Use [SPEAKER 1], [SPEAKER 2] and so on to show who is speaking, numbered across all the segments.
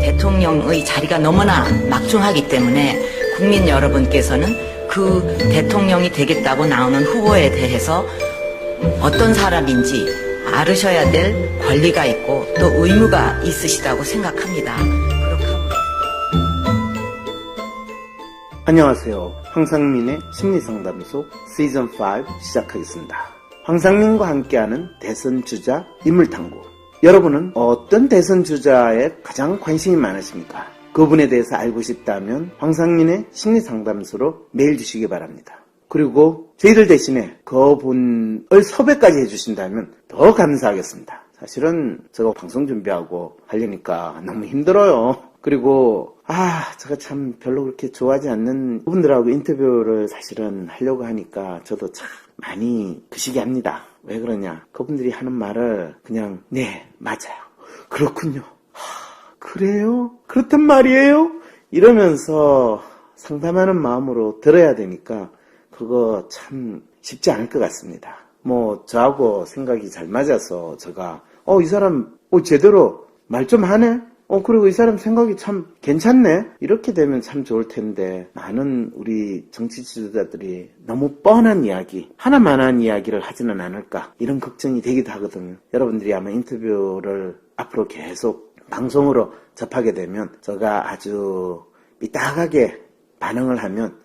[SPEAKER 1] 대통령의 자리가 너무나 막중하기 때문에 국민 여러분께서는 그 대통령이 되겠다고 나오는 후보에 대해서 어떤 사람인지 알으셔야 될 권리가 있고 또 의무가 있으시다고 생각합니다. 그렇게
[SPEAKER 2] 안녕하세요. 황상민의 심리상담소 시즌5 시작하겠습니다. 황상민과 함께하는 대선주자 인물탐구. 여러분은 어떤 대선주자에 가장 관심이 많으십니까? 그분에 대해서 알고 싶다면 황상민의 심리상담소로 메일 주시기 바랍니다. 그리고 저희들 대신에 그분을 섭외까지 해주신다면 더 감사하겠습니다. 사실은 제가 방송 준비하고 하려니까 너무 힘들어요. 그리고 제가 참 별로 그렇게 좋아하지 않는 분들하고 인터뷰를 사실은 하려고 하니까 저도 참 많이 그시기 합니다. 왜 그러냐, 그분들이 하는 말을 그냥 네 맞아요, 그렇군요, 그래요, 그렇단 말이에요 이러면서 상담하는 마음으로 들어야 되니까 그거 참 쉽지 않을 것 같습니다. 저하고 생각이 잘 맞아서 제가 이 사람 제대로 말 좀 하네, 그리고 이 사람 생각이 참 괜찮네, 이렇게 되면 참 좋을 텐데, 많은 우리 정치 지도자들이 너무 뻔한 이야기, 하나만한 이야기를 하지는 않을까, 이런 걱정이 되기도 하거든요. 여러분들이 아마 인터뷰를 앞으로 계속 방송으로 접하게 되면 제가 아주 삐딱하게 반응을 하면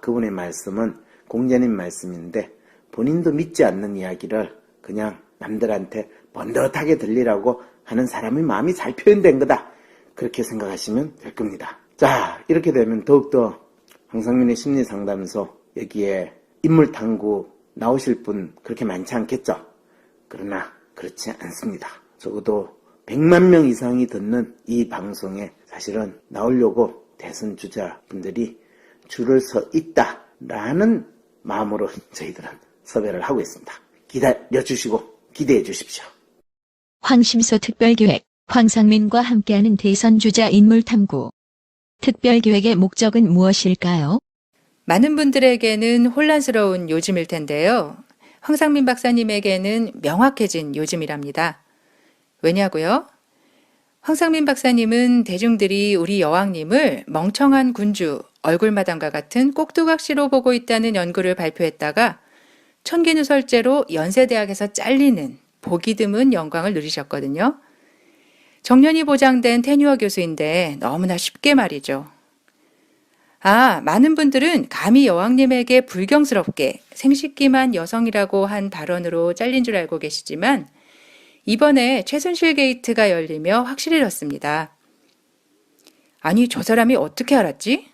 [SPEAKER 2] 그분의 말씀은 공자님 말씀인데 본인도 믿지 않는 이야기를 그냥 남들한테 번듯하게 들리라고 하는 사람의 마음이 잘 표현된 거다, 그렇게 생각하시면 될 겁니다. 자, 이렇게 되면 더욱더 황상민의 심리상담소, 여기에 인물탐구 나오실 분 그렇게 많지 않겠죠? 그러나 그렇지 않습니다. 적어도 100만 명 이상이 듣는 이 방송에 사실은 나오려고 대선 주자분들이 줄을 서 있다라는 마음으로 저희들은 섭외를 하고 있습니다. 기다려주시고 기대해 주십시오.
[SPEAKER 3] 황심소 특별기획, 황상민과 함께하는 대선주자 인물탐구. 특별기획의 목적은 무엇일까요?
[SPEAKER 4] 많은 분들에게는 혼란스러운 요즘일 텐데요. 황상민 박사님에게는 명확해진 요즘이랍니다. 왜냐고요? 황상민 박사님은 대중들이 우리 여왕님을 멍청한 군주, 얼굴마담과 같은 꼭두각시로 보고 있다는 연구를 발표했다가 천기누설제로 연세대학에서 잘리는 보기 드문 영광을 누리셨거든요. 정년이 보장된 테뉴어 교수인데 너무나 쉽게 말이죠. 많은 분들은 감히 여왕님에게 불경스럽게 생식기만 여성이라고 한 발언으로 잘린 줄 알고 계시지만 이번에 최순실 게이트가 열리며 확실해졌습니다. 아니, 저 사람이 어떻게 알았지?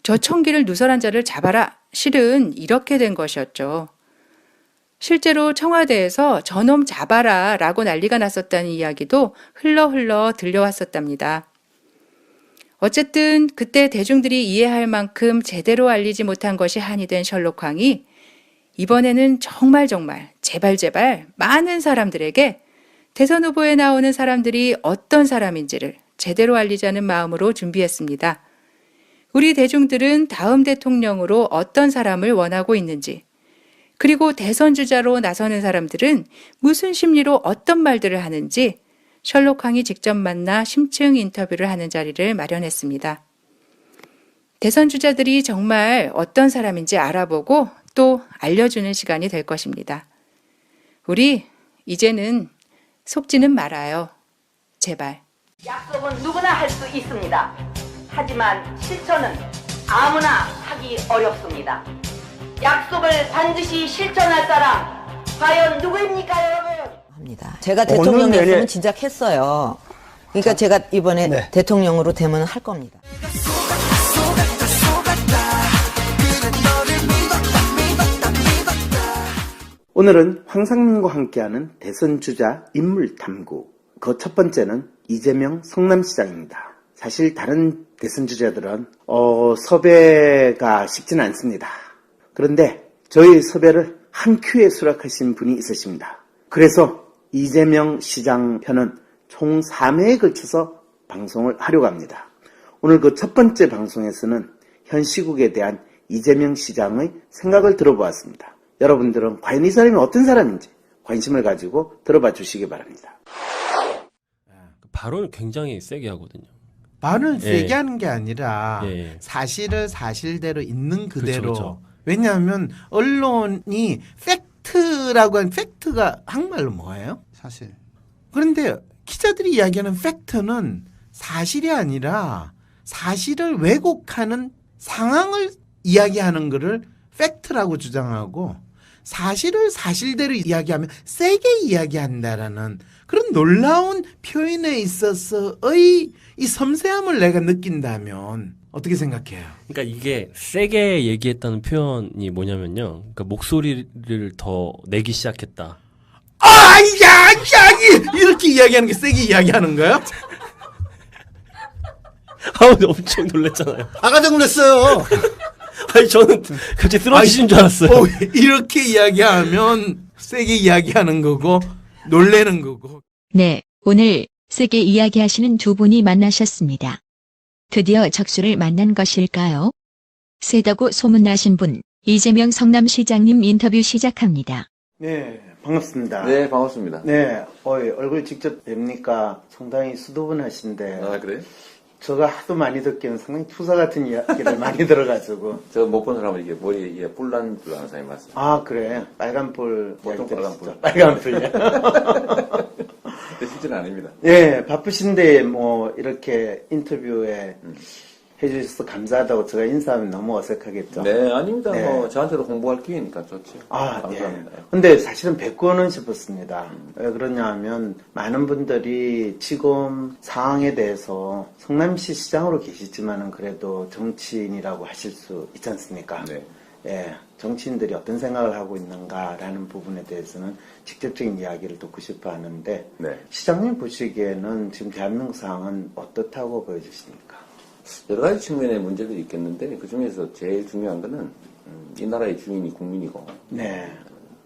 [SPEAKER 4] 저 청기를 누설한 자를 잡아라. 실은 이렇게 된 것이었죠. 실제로 청와대에서 저놈 잡아라 라고 난리가 났었다는 이야기도 흘러 들려왔었답니다. 어쨌든 그때 대중들이 이해할 만큼 제대로 알리지 못한 것이 한이 된 셜록황이 이번에는 정말 제발 많은 사람들에게 대선 후보에 나오는 사람들이 어떤 사람인지를 제대로 알리자는 마음으로 준비했습니다. 우리 대중들은 다음 대통령으로 어떤 사람을 원하고 있는지, 그리고 대선 주자로 나서는 사람들은 무슨 심리로 어떤 말들을 하는지 셜록황이 직접 만나 심층 인터뷰를 하는 자리를 마련했습니다. 대선 주자들이 정말 어떤 사람인지 알아보고 또 알려주는 시간이 될 것입니다. 우리 이제는 속지는 말아요. 제발.
[SPEAKER 1] 약속은 누구나 할 수 있습니다. 하지만 실천은 아무나 하기 어렵습니다. 약속을 반드시 실천할 사람 과연 누구입니까, 여러분?
[SPEAKER 5] 합니다. 제가 대통령이었으면 진작 했어요. 그러니까 제가 이번에 대통령으로 되면 할 겁니다.
[SPEAKER 2] 오늘은 황상민과 함께하는 대선주자 인물탐구. 그 첫 번째는 이재명 성남시장입니다. 사실 다른 대선주자들은 섭외가 쉽지는 않습니다. 그런데 저희 섭외를 한 큐에 수락하신 분이 있으십니다. 그래서 이재명 시장 편은 총 3회에 걸쳐서 방송을 하려고 합니다. 오늘 그 첫 번째 방송에서는 현 시국에 대한 이재명 시장의 생각을 들어보았습니다. 여러분들은 과연 이 사람이 어떤 사람인지 관심을 가지고 들어봐 주시기 바랍니다.
[SPEAKER 6] 발언을 굉장히 세게 하거든요.
[SPEAKER 2] 말을
[SPEAKER 6] 예.
[SPEAKER 2] 세게 하는 게 아니라
[SPEAKER 6] 예.
[SPEAKER 2] 사실을 사실대로 있는 그대로.
[SPEAKER 6] 그렇죠, 그렇죠.
[SPEAKER 2] 왜냐하면 언론이 팩트라고 하는 팩트가 한국말로 뭐예요?
[SPEAKER 7] 사실.
[SPEAKER 2] 그런데 기자들이 이야기하는 팩트는 사실이 아니라 사실을 왜곡하는 상황을 이야기하는 것을 팩트라고 주장하고 사실을 사실대로 이야기하면 세게 이야기한다라는 그런 놀라운 표현에 있어서의 이 섬세함을 내가 느낀다면 어떻게 생각해요?
[SPEAKER 6] 그러니까 이게 세게 얘기했다는 표현이 뭐냐면요. 그러니까 목소리를 더 내기 시작했다.
[SPEAKER 2] 이렇게 이야기하는 게 세게 이야기하는 거야?
[SPEAKER 6] 아우 엄청 놀랐잖아요.
[SPEAKER 7] 깜짝 놀랐어요.
[SPEAKER 6] 아니 저는 갑자기 쓰러지신 줄 알았어요.
[SPEAKER 2] 이렇게 이야기하면 세게 이야기하는 거고 놀래는 거고.
[SPEAKER 3] 네, 오늘 세게 이야기하시는 두 분이 만나셨습니다. 드디어 적수를 만난 것일까요? 세다고 소문나신 분, 이재명 성남시장님 인터뷰 시작합니다.
[SPEAKER 2] 네, 반갑습니다.
[SPEAKER 8] 네, 반갑습니다.
[SPEAKER 2] 네, 얼굴 직접 뵙니까 상당히 수도분하신데
[SPEAKER 8] 아, 그래요?
[SPEAKER 2] 제가 하도 많이 듣기는 상당히 투사 같은 이야기를 많이 들어가지고.
[SPEAKER 8] 저 못 본 사람은 이게 머리에 뿔난 사람이 봤어요.
[SPEAKER 2] 아, 그래. 빨간 뿔.
[SPEAKER 8] 보통
[SPEAKER 2] 이야기
[SPEAKER 8] 빨간
[SPEAKER 2] 들으시죠?
[SPEAKER 8] 뿔.
[SPEAKER 2] 빨간 뿔이요.
[SPEAKER 8] 근데 실제는 아닙니다.
[SPEAKER 2] 예, 바쁘신데 뭐 이렇게 인터뷰에 해주셔서 감사하다고 제가 인사하면 너무 어색하겠죠?
[SPEAKER 8] 네, 아닙니다.
[SPEAKER 2] 네.
[SPEAKER 8] 뭐 저한테도 홍보할 기회니까 좋죠.
[SPEAKER 2] 아, 네.
[SPEAKER 8] 감사합니다.
[SPEAKER 2] 근데 사실은 뵙고는 싶었습니다. 왜 그러냐 하면 많은 분들이 지금 상황에 대해서 성남시 시장으로 계시지만은 그래도 정치인이라고 하실 수 있지 않습니까?
[SPEAKER 8] 네.
[SPEAKER 2] 예, 정치인들이 어떤 생각을 하고 있는가라는 부분에 대해서는 직접적인 이야기를 듣고 싶어 하는데
[SPEAKER 8] 네.
[SPEAKER 2] 시장님 보시기에는 지금 대한민국 상황은 어떻다고 보여지십니까?
[SPEAKER 8] 여러 가지 측면의 문제들이 있겠는데 그 중에서 제일 중요한 거는 이 나라의 주인이 국민이고
[SPEAKER 2] 네.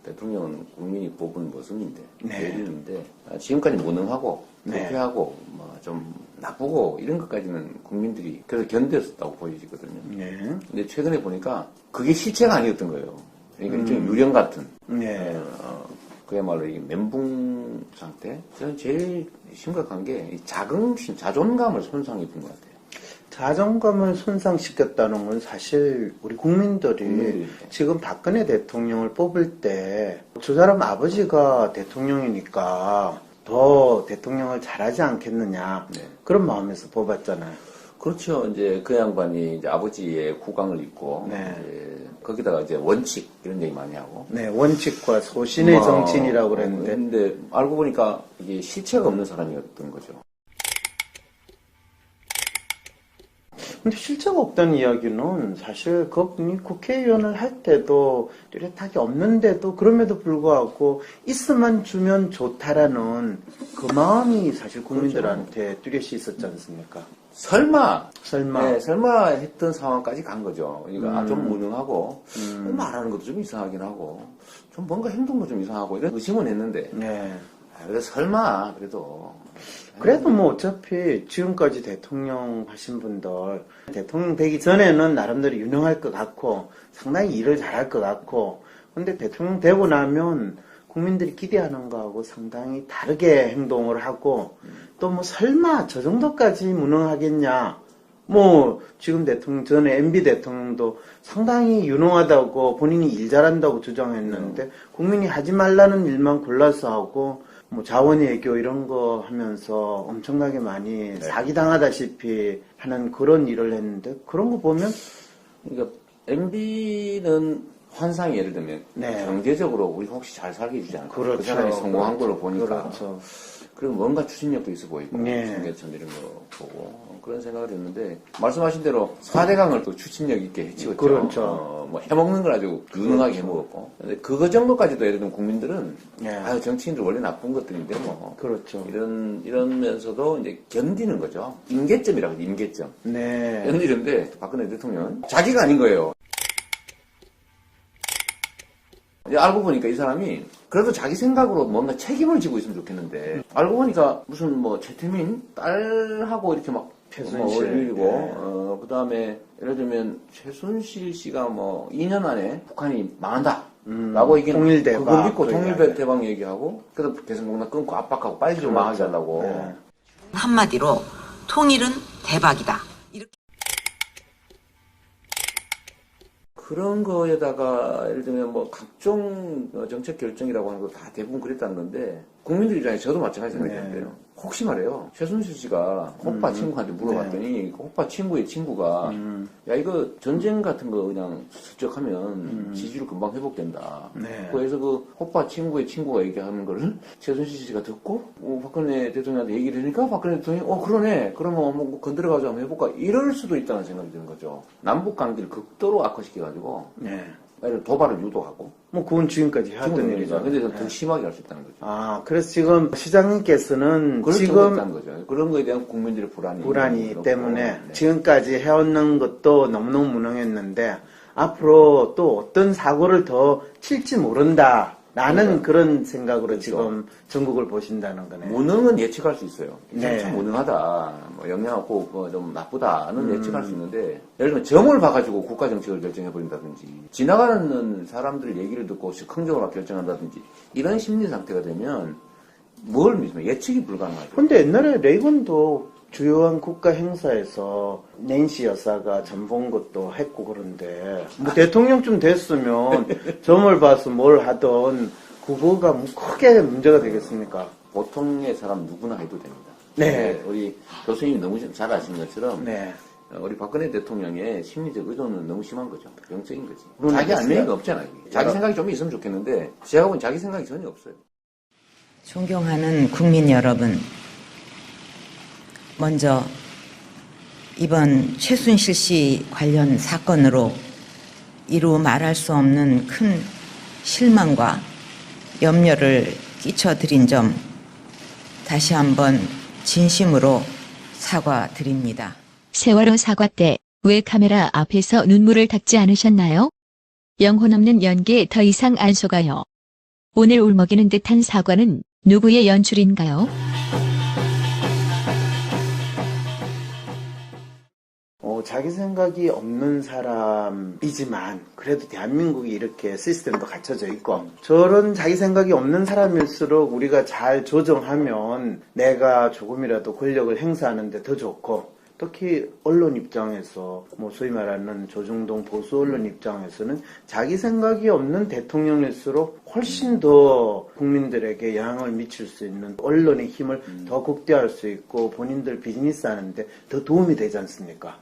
[SPEAKER 8] 대통령은 국민이 뽑은 모습인데
[SPEAKER 2] 네.
[SPEAKER 8] 대리인데 지금까지 무능하고
[SPEAKER 2] 네.
[SPEAKER 8] 부패하고 뭐 좀 나쁘고 이런 것까지는 국민들이 그래서 견뎠었다고 보여지거든요.
[SPEAKER 2] 네.
[SPEAKER 8] 근데 최근에 보니까 그게 실체가 아니었던 거예요. 그러니까 일종의 유령 같은
[SPEAKER 2] 네.
[SPEAKER 8] 그야말로 이 멘붕 상태. 저는 제일 심각한 게 이 자긍심, 자존감을 손상입은 것 같아요.
[SPEAKER 2] 자존감을 손상시켰다는 건 사실 우리 국민들이 지금 박근혜 대통령을 뽑을 때 저 사람 아버지가 대통령이니까 더 대통령을 잘하지 않겠느냐
[SPEAKER 8] 네.
[SPEAKER 2] 그런 마음에서 뽑았잖아요.
[SPEAKER 8] 그렇죠. 이제 그 양반이 이제 아버지의 국왕을 입고
[SPEAKER 2] 네.
[SPEAKER 8] 이제 거기다가 이제 원칙 이런 얘기 많이 하고.
[SPEAKER 2] 네, 원칙과 소신의 정치인이라고 그랬는데.
[SPEAKER 8] 근데 알고 보니까 이게 실체가 없는 사람이었던 거죠.
[SPEAKER 2] 근데 실체가 없다는 이야기는 사실 그분이 국회의원을 할 때도 뚜렷하게 없는데도 그럼에도 불구하고 있으면 주면 좋다라는 그 마음이 사실 국민들한테 뚜렷이 있었지 않습니까?
[SPEAKER 8] 설마
[SPEAKER 2] 설마.
[SPEAKER 8] 네, 설마 했던 상황까지 간 거죠. 그러니까 좀 무능하고 말하는 것도 좀 이상하긴 하고 좀 뭔가 행동도 좀 이상하고 이런 의심은 했는데
[SPEAKER 2] 네.
[SPEAKER 8] 그래서 설마
[SPEAKER 2] 그래도 뭐 어차피 지금까지 대통령 하신 분들 대통령 되기 전에는 나름대로 유능할 것 같고 상당히 일을 잘할 것 같고 근데 대통령 되고 나면 국민들이 기대하는 거하고 상당히 다르게 행동을 하고 또 뭐 설마 저 정도까지 무능하겠냐 뭐 지금 대통령 전에 MB 대통령도 상당히 유능하다고 본인이 일 잘한다고 주장했는데 국민이 하지 말라는 일만 골라서 하고 뭐 자원외교 이런 거 하면서 엄청나게 많이 사기당하다시피 하는 그런 일을 했는데 그런 거 보면
[SPEAKER 8] 그러니까 MB는 환상이 예를 들면
[SPEAKER 2] 네.
[SPEAKER 8] 경제적으로 우리 혹시 잘 살게 해주지 않을까.
[SPEAKER 2] 그렇죠.
[SPEAKER 8] 그 사람이 성공한
[SPEAKER 2] 그렇죠.
[SPEAKER 8] 거를 보니까
[SPEAKER 2] 그렇죠.
[SPEAKER 8] 그리고 뭔가 추진력도 있어 보이고
[SPEAKER 2] 네.
[SPEAKER 8] 청계천 이런 거 보고 그런 생각을 했는데 말씀하신 대로 4대강을 또 추진력 있게 해치웠죠.
[SPEAKER 2] 그렇죠.
[SPEAKER 8] 뭐 해먹는 걸 아주 유능하게 해먹었고 근데 그거 정도까지도 예를 들면 국민들은
[SPEAKER 2] 네.
[SPEAKER 8] 아유 정치인들 원래 나쁜 것들인데 뭐
[SPEAKER 2] 그렇죠.
[SPEAKER 8] 이러면서도 이제 견디는 거죠. 임계점이라고 하죠. 임계점.
[SPEAKER 2] 네.
[SPEAKER 8] 견디는데 박근혜 대통령은 자기가 아닌 거예요. 이제 알고 보니까 이 사람이 그래도 자기 생각으로 뭔가 책임을 지고 있으면 좋겠는데 알고 보니까 무슨 뭐 최태민 딸하고 이렇게 막
[SPEAKER 2] 최순실
[SPEAKER 8] 올리고
[SPEAKER 2] 네.
[SPEAKER 8] 그 다음에 예를 들면 최순실 씨가 뭐 2년 안에 북한이 망한다. 라고 이게
[SPEAKER 2] 통일대박
[SPEAKER 8] 그거 믿고
[SPEAKER 2] 그
[SPEAKER 8] 통일대박 얘기하고 그래서 개성공단 끊고 압박하고 빨리 좀 망하게 하려고
[SPEAKER 2] 네.
[SPEAKER 1] 한마디로 통일은 대박이다. 이렇게.
[SPEAKER 8] 그런 거에다가 예를 들면 뭐 각종 정책 결정이라고 하는 거 다 대부분 그랬다는 건데 국민들 입장에 저도 마찬가지 생각했는데요. 혹시 말해요. 최순실 씨가 호빠 친구한테 물어봤더니 그 호빠 친구의 친구가 야 이거 전쟁 같은 거 그냥 슬쩍 하면 지지율 금방 회복된다.
[SPEAKER 2] 네.
[SPEAKER 8] 그래서 그 호빠 친구의 친구가 얘기하는 거를 최순실 씨가 듣고 박근혜 대통령한테 얘기를 하니까 박근혜 대통령이 그러네. 그러면 뭐 건드려가지고 한번 해볼까. 이럴 수도 있다는 생각이 드는 거죠. 남북 관계를 극도로 악화시켜가지고
[SPEAKER 2] 네.
[SPEAKER 8] 도발을 유도하고
[SPEAKER 2] 뭐 그건 지금까지 해왔던 일이죠.
[SPEAKER 8] 근데 더 심하게 할 수 있다는 거죠.
[SPEAKER 2] 아, 그래서 지금 시장님께서는
[SPEAKER 8] 그럴
[SPEAKER 2] 지금
[SPEAKER 8] 경우가 있다는 거죠. 그런 거에 대한 국민들의 불안이 있고,
[SPEAKER 2] 때문에
[SPEAKER 8] 네.
[SPEAKER 2] 지금까지 해왔는 것도 너무너무 무능했는데 앞으로 또 어떤 사고를 더 칠지 모른다라는 그런 생각으로
[SPEAKER 8] 그렇죠.
[SPEAKER 2] 지금 전국을 보신다는 거네요.
[SPEAKER 8] 무능은 예측할 수 있어요. 이 사람
[SPEAKER 2] 네.
[SPEAKER 8] 참 무능하다, 뭐 영향 없고 좀 나쁘다는 예측할 수 있는데 예를 들면 점을 봐가지고 국가 정책을 결정해버린다든지 지나가는 사람들 얘기를 듣고 즉흥적으로 결정한다든지 이런 심리 상태가 되면 뭘 믿으면 예측이 불가능하죠.
[SPEAKER 2] 근데 옛날에 레이건도 주요한 국가 행사에서 낸시 여사가 점 본 것도 했고 그런데 뭐 대통령쯤 됐으면 점을 봐서 뭘 하던 그거가 뭐 크게 문제가 되겠습니까?
[SPEAKER 8] 보통의 사람 누구나 해도 됩니다.
[SPEAKER 2] 네.
[SPEAKER 8] 우리 교수님이 너무 잘 아시는 것처럼
[SPEAKER 2] 네.
[SPEAKER 8] 우리 박근혜 대통령의 심리적 의도는 너무 심한 거죠. 병적인 거지.
[SPEAKER 2] 물론
[SPEAKER 8] 자기
[SPEAKER 2] 알겠어요.
[SPEAKER 8] 알맹이가 없잖아요. 자기 생각이 좀 있으면 좋겠는데 제하고는 자기 생각이 전혀 없어요.
[SPEAKER 1] 존경하는 국민 여러분, 먼저 이번 최순실 씨 관련 사건으로 이루 말할 수 없는 큰 실망과 염려를 끼쳐드린 점 다시 한번 진심으로 사과드립니다.
[SPEAKER 3] 세월호 사과 때 왜 카메라 앞에서 눈물을 닦지 않으셨나요? 영혼 없는 연기에 더 이상 안 속아요. 오늘 울먹이는 듯한 사과는 누구의 연출인가요?
[SPEAKER 2] 자기 생각이 없는 사람이지만 그래도 대한민국이 이렇게 시스템도 갖춰져 있고 저런 자기 생각이 없는 사람일수록 우리가 잘 조정하면 내가 조금이라도 권력을 행사하는데 더 좋고 특히 언론 입장에서 뭐 소위 말하는 조중동 보수 언론 입장에서는 자기 생각이 없는 대통령일수록 훨씬 더 국민들에게 영향을 미칠 수 있는 언론의 힘을 더 극대화할 수 있고 본인들 비즈니스 하는데 더 도움이 되지 않습니까?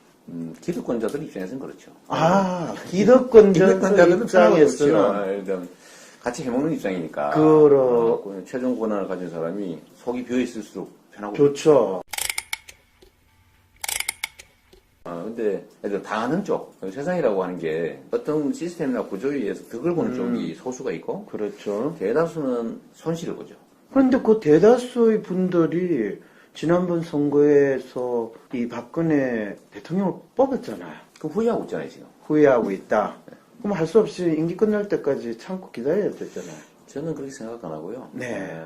[SPEAKER 8] 기득권자들 입장에서는 그렇죠.
[SPEAKER 2] 기득권자들 입장에서는
[SPEAKER 8] 일단 같이 해먹는 입장이니까. 최종 권한을 가진 사람이 속이 비어 있을수록 편하고.
[SPEAKER 2] 좋죠.
[SPEAKER 8] 근데 당하는 쪽, 세상이라고 하는 게 어떤 시스템이나 구조에 의해서 득을 보는 쪽이 소수가 있고,
[SPEAKER 2] 그렇죠.
[SPEAKER 8] 대다수는 손실을 보죠.
[SPEAKER 2] 그런데 그 대다수의 분들이 지난번 선거에서 이 박근혜 대통령을 뽑았잖아요.
[SPEAKER 8] 그럼 후회하고 있잖아요, 지금.
[SPEAKER 2] 후회하고 있다. 그럼 할 수 없이 임기 끝날 때까지 참고 기다려야 됐잖아요.
[SPEAKER 8] 저는 그렇게 생각 안 하고요.
[SPEAKER 2] 네.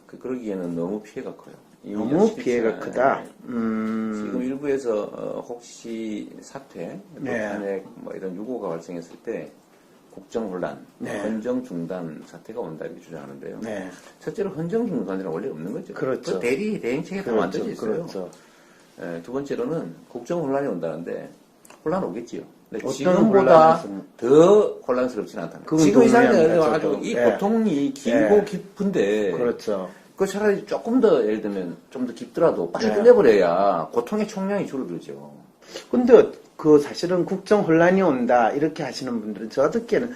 [SPEAKER 8] 그러기에는 너무 피해가 커요.
[SPEAKER 2] 너무 피해가 크다.
[SPEAKER 8] 지금 일부에서 혹시 사퇴,
[SPEAKER 2] 네.
[SPEAKER 8] 탄핵 뭐 이런 유고가 발생했을 때 국정 혼란,
[SPEAKER 2] 네.
[SPEAKER 8] 헌정 중단 사태가 온다 이렇게 주장하는데요.
[SPEAKER 2] 네.
[SPEAKER 8] 첫째로 헌정 중단이란 원래 없는 거죠.
[SPEAKER 2] 그렇죠.
[SPEAKER 8] 그 대행책에 다 만들어져 있어요.
[SPEAKER 2] 그렇죠.
[SPEAKER 8] 두 번째로는 국정 혼란이 온다는데 혼란 오겠지요. 근데
[SPEAKER 2] 어떤
[SPEAKER 8] 지금보다
[SPEAKER 2] 혼란에서는?
[SPEAKER 8] 더 혼란스럽지는 않다는 거예요. 지금 이 사람들은
[SPEAKER 2] 동의합니다,
[SPEAKER 8] 아주
[SPEAKER 2] 저도.
[SPEAKER 8] 이
[SPEAKER 2] 예.
[SPEAKER 8] 고통이 길고
[SPEAKER 2] 예.
[SPEAKER 8] 깊은데
[SPEAKER 2] 그렇죠.
[SPEAKER 8] 그 차라리 조금 더 예를 들면 좀 더 깊더라도 빨리
[SPEAKER 2] 네.
[SPEAKER 8] 끝내버려야 고통의 총량이 줄어들죠.
[SPEAKER 2] 근데 그 사실은 국정 혼란이 온다 이렇게 하시는 분들은 저 듣기에는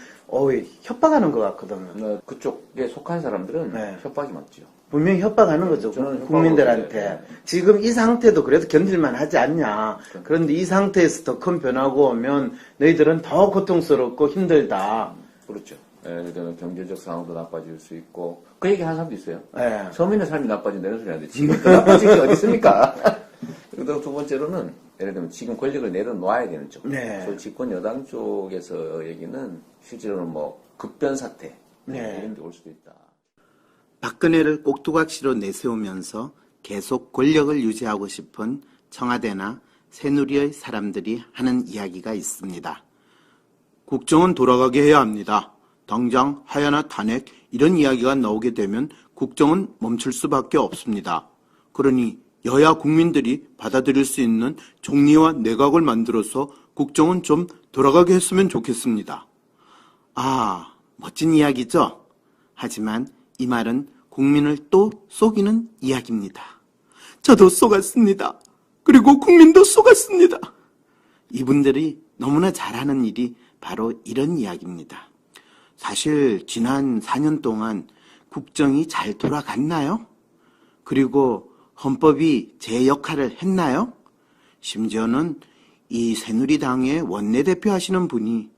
[SPEAKER 2] 협박하는 것 같거든요.
[SPEAKER 8] 그쪽에 속한 사람들은
[SPEAKER 2] 네.
[SPEAKER 8] 협박이 맞죠.
[SPEAKER 2] 분명히 협박하는 거죠.
[SPEAKER 8] 저는
[SPEAKER 2] 국민들한테.
[SPEAKER 8] 협박으로
[SPEAKER 2] 지금 이 상태도 그래도 견딜만 하지 않냐. 그런데 이 상태에서 더 큰 변화가 오면 너희들은 더 고통스럽고 힘들다.
[SPEAKER 8] 그렇죠. 예를 들면 경제적 상황도 나빠질 수 있고 그 얘기 하는 사람도 있어요.
[SPEAKER 2] 네.
[SPEAKER 8] 서민의 삶이 나빠진다 이런 소리 하는데 지금 더 나빠질 게 어디 있습니까? 그리고 두 번째로는 예를 들면 지금 권력을 내려놓아야 되는 쪽.
[SPEAKER 2] 네.
[SPEAKER 8] 그 집권 여당 쪽에서 얘기는 실제로는 뭐 급변 사태
[SPEAKER 2] 네.
[SPEAKER 8] 이런 데 올 수도 있다.
[SPEAKER 2] 박근혜를 꼭두각시로 내세우면서 계속 권력을 유지하고 싶은 청와대나 새누리의 사람들이 하는 이야기가 있습니다. 국정은 돌아가게 해야 합니다. 당장 하야나 탄핵 이런 이야기가 나오게 되면 국정은 멈출 수밖에 없습니다. 그러니 여야 국민들이 받아들일 수 있는 총리와 내각을 만들어서 국정은 좀 돌아가게 했으면 좋겠습니다. 아, 멋진 이야기죠? 하지만 이 말은 국민을 또 속이는 이야기입니다. 저도 속았습니다. 그리고 국민도 속았습니다. 이분들이 너무나 잘하는 일이 바로 이런 이야기입니다. 사실 지난 4년 동안 국정이 잘 돌아갔나요? 그리고 헌법이 제 역할을 했나요? 심지어는 이 새누리당의 원내대표 하시는 분이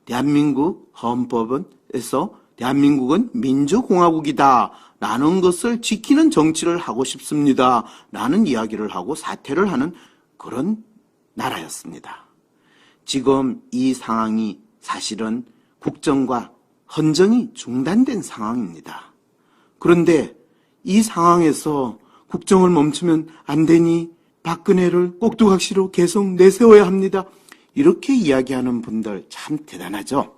[SPEAKER 2] 대한민국 헌법에서 대한민국은 민주공화국이다 라는 것을 지키는 정치를 하고 싶습니다 라는 이야기를 하고 사퇴를 하는 그런 나라였습니다. 지금 이 상황이 사실은 국정과 헌정이 중단된 상황입니다. 그런데 이 상황에서 국정을 멈추면 안 되니 박근혜를 꼭두각시로 계속 내세워야 합니다. 이렇게 이야기하는 분들 참 대단하죠.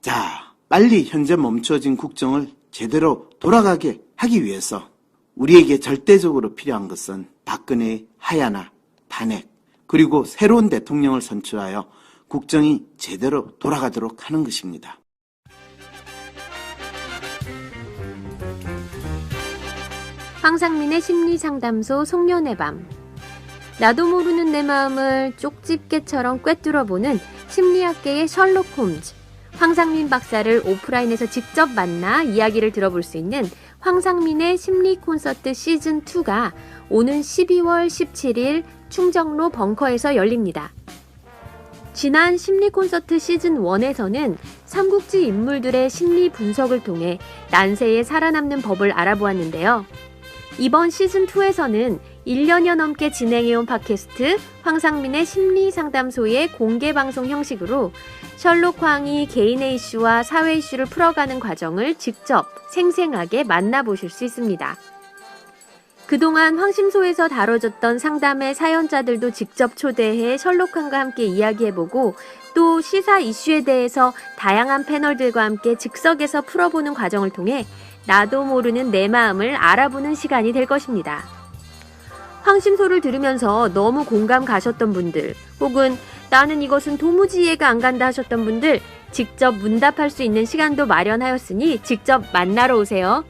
[SPEAKER 2] 자, 빨리 현재 멈춰진 국정을 제대로 돌아가게 하기 위해서 우리에게 절대적으로 필요한 것은 박근혜의 하야나 탄핵 그리고 새로운 대통령을 선출하여 국정이 제대로 돌아가도록 하는 것입니다.
[SPEAKER 7] 황상민의 심리상담소 송년의 밤. 나도 모르는 내 마음을 쪽집게처럼 꿰뚫어보는 심리학계의 셜록 홈즈. 황상민 박사를 오프라인에서 직접 만나 이야기를 들어볼 수 있는 황상민의 심리 콘서트 시즌2가 오는 12월 17일 충정로 벙커에서 열립니다. 지난 심리 콘서트 시즌1에서는 삼국지 인물들의 심리 분석을 통해 난세에 살아남는 법을 알아보았는데요. 이번 시즌2에서는 1년여 넘게 진행해온 팟캐스트 황상민의 심리상담소의 공개방송 형식으로 셜록 황이 개인의 이슈와 사회 이슈를 풀어가는 과정을 직접 생생하게 만나보실 수 있습니다. 그동안 황심소에서 다뤄졌던 상담의 사연자들도 직접 초대해 셜록황과 함께 이야기해보고 또 시사 이슈에 대해서 다양한 패널들과 함께 즉석에서 풀어보는 과정을 통해 나도 모르는 내 마음을 알아보는 시간이 될 것입니다. 황심소를 들으면서 너무 공감 가셨던 분들 혹은 나는 이것은 도무지 이해가 안 간다 하셨던 분들 직접 문답할 수 있는 시간도 마련하였으니 직접 만나러 오세요.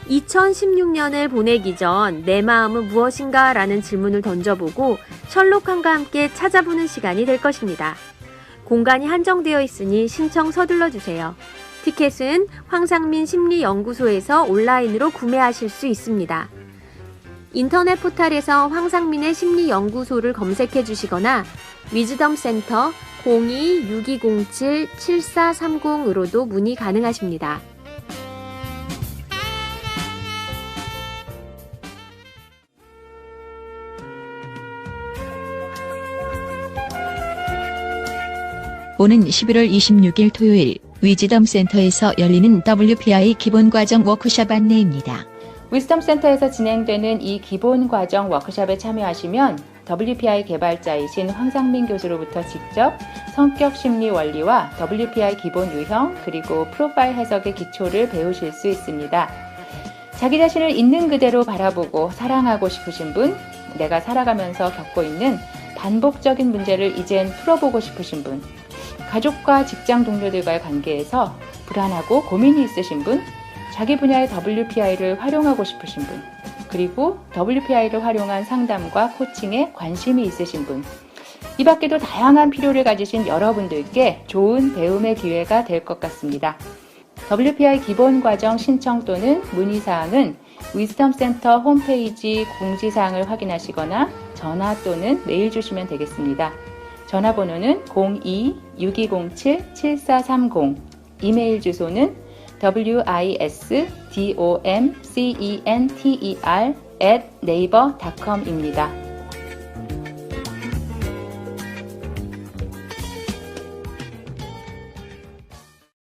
[SPEAKER 7] 2016년을 보내기 전 내 마음은 무엇인가 라는 질문을 던져보고 셜록황과 함께 찾아보는 시간이 될 것입니다. 공간이 한정되어 있으니 신청 서둘러 주세요. 티켓은 황상민 심리연구소에서 온라인으로 구매하실 수 있습니다. 인터넷 포털에서 황상민의 심리연구소를 검색해 주시거나 위즈덤센터 02-6207-7430으로도 문의 가능하십니다.
[SPEAKER 3] 오는 11월 26일 토요일 위즈덤 센터에서 열리는 WPI 기본과정 워크숍 안내입니다.
[SPEAKER 4] 위즈덤 센터에서 진행되는 이 기본과정 워크숍에 참여하시면 WPI 개발자이신 황상민 교수로부터 직접 성격 심리 원리와 WPI 기본 유형 그리고 프로파일 해석의 기초를 배우실 수 있습니다. 자기 자신을 있는 그대로 바라보고 사랑하고 싶으신 분, 내가 살아가면서 겪고 있는 반복적인 문제를 이젠 풀어보고 싶으신 분, 가족과 직장 동료들과의 관계에서 불안하고 고민이 있으신 분, 자기 분야의 WPI를 활용하고 싶으신 분, 그리고 WPI를 활용한 상담과 코칭에 관심이 있으신 분, 이 밖에도 다양한 필요를 가지신 여러분들께 좋은 배움의 기회가 될 것 같습니다. WPI 기본과정 신청 또는 문의사항은 위즈덤센터 홈페이지 공지사항을 확인하시거나 전화 또는 메일 주시면 되겠습니다. 전화번호는 02-6207-7430, 이메일 주소는 wisdomcenter@naver.com입니다.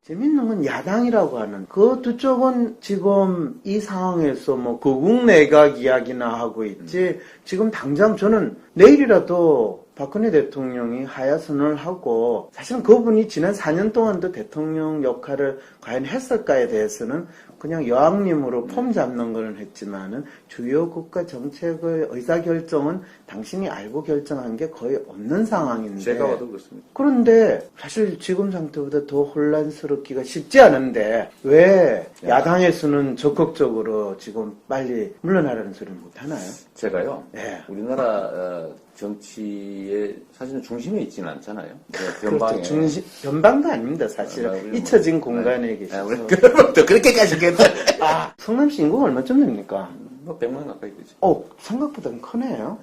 [SPEAKER 2] 재밌는 건 야당이라고 하는 그 두 쪽은 지금 이 상황에서 뭐 거국 내각 이야기나 하고 있지 지금 당장 저는 내일이라도 박근혜 대통령이 하야선을 하고 사실은 그분이 지난 4년 동안도 대통령 역할을 과연 했을까에 대해서는 그냥 여왕님으로 폼 잡는 거는 했지만은 주요 국가 정책의 의사결정은 당신이 알고 결정한 게 거의 없는 상황인데.
[SPEAKER 8] 제가 봐도 그렇습니다.
[SPEAKER 2] 그런데 사실 지금 상태보다 더 혼란스럽기가 쉽지 않은데 왜 야당에서는 적극적으로 지금 빨리 물러나라는 소리를 못 하나요?
[SPEAKER 8] 제가요.
[SPEAKER 2] 네.
[SPEAKER 8] 우리나라 정치의 사실은 중심에 있지는 않잖아요.
[SPEAKER 2] 그렇죠. 변방도 아닙니다, 사실. 잊혀진 공간에 계셔서.
[SPEAKER 8] 또 그렇게까지 겠다.
[SPEAKER 2] 성남시 인구가 얼마쯤 됩니까?
[SPEAKER 8] 뭐 100만 가까이 되죠.
[SPEAKER 2] 생각보다는 크네요.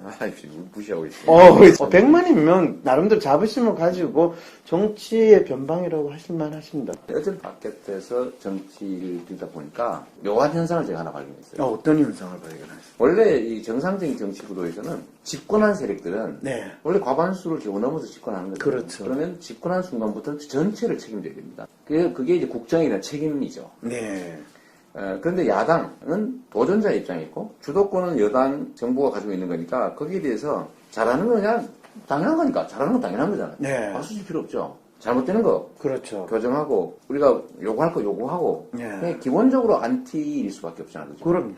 [SPEAKER 8] 무시하고 있어요.
[SPEAKER 2] 100만이면 나름대로 자부심을 가지고 정치의 변방이라고 하실만 하십니다.
[SPEAKER 8] 어쨌든 바깥에서 정치를 들다 보니까 묘한 현상을 제가 하나 발견했어요.
[SPEAKER 2] 어떤 현상을 발견하셨어요?
[SPEAKER 8] 원래 이 정상적인 정치 구도에서는 집권한 세력들은
[SPEAKER 2] 네.
[SPEAKER 8] 원래 과반수를 넘어서 집권하는 거죠.
[SPEAKER 2] 그렇죠.
[SPEAKER 8] 그러면 집권한 순간부터 전체를 책임져야 됩니다. 그게 이제 국정이나 책임이죠.
[SPEAKER 2] 네.
[SPEAKER 8] 그런데 야당은 도전자 입장이 있고 주도권은 여당 정부가 가지고 있는 거니까 거기에 대해서 잘하는 건 그냥 당연한 거니까 잘하는 건 당연한 거잖아요.
[SPEAKER 2] 네.
[SPEAKER 8] 박수 칠 필요 없죠. 잘못되는 거
[SPEAKER 2] 그렇죠.
[SPEAKER 8] 교정하고 우리가 요구할 거 요구하고
[SPEAKER 2] 네.
[SPEAKER 8] 그냥 기본적으로 안티일 수밖에 없잖아요. 그죠?
[SPEAKER 2] 그럼요.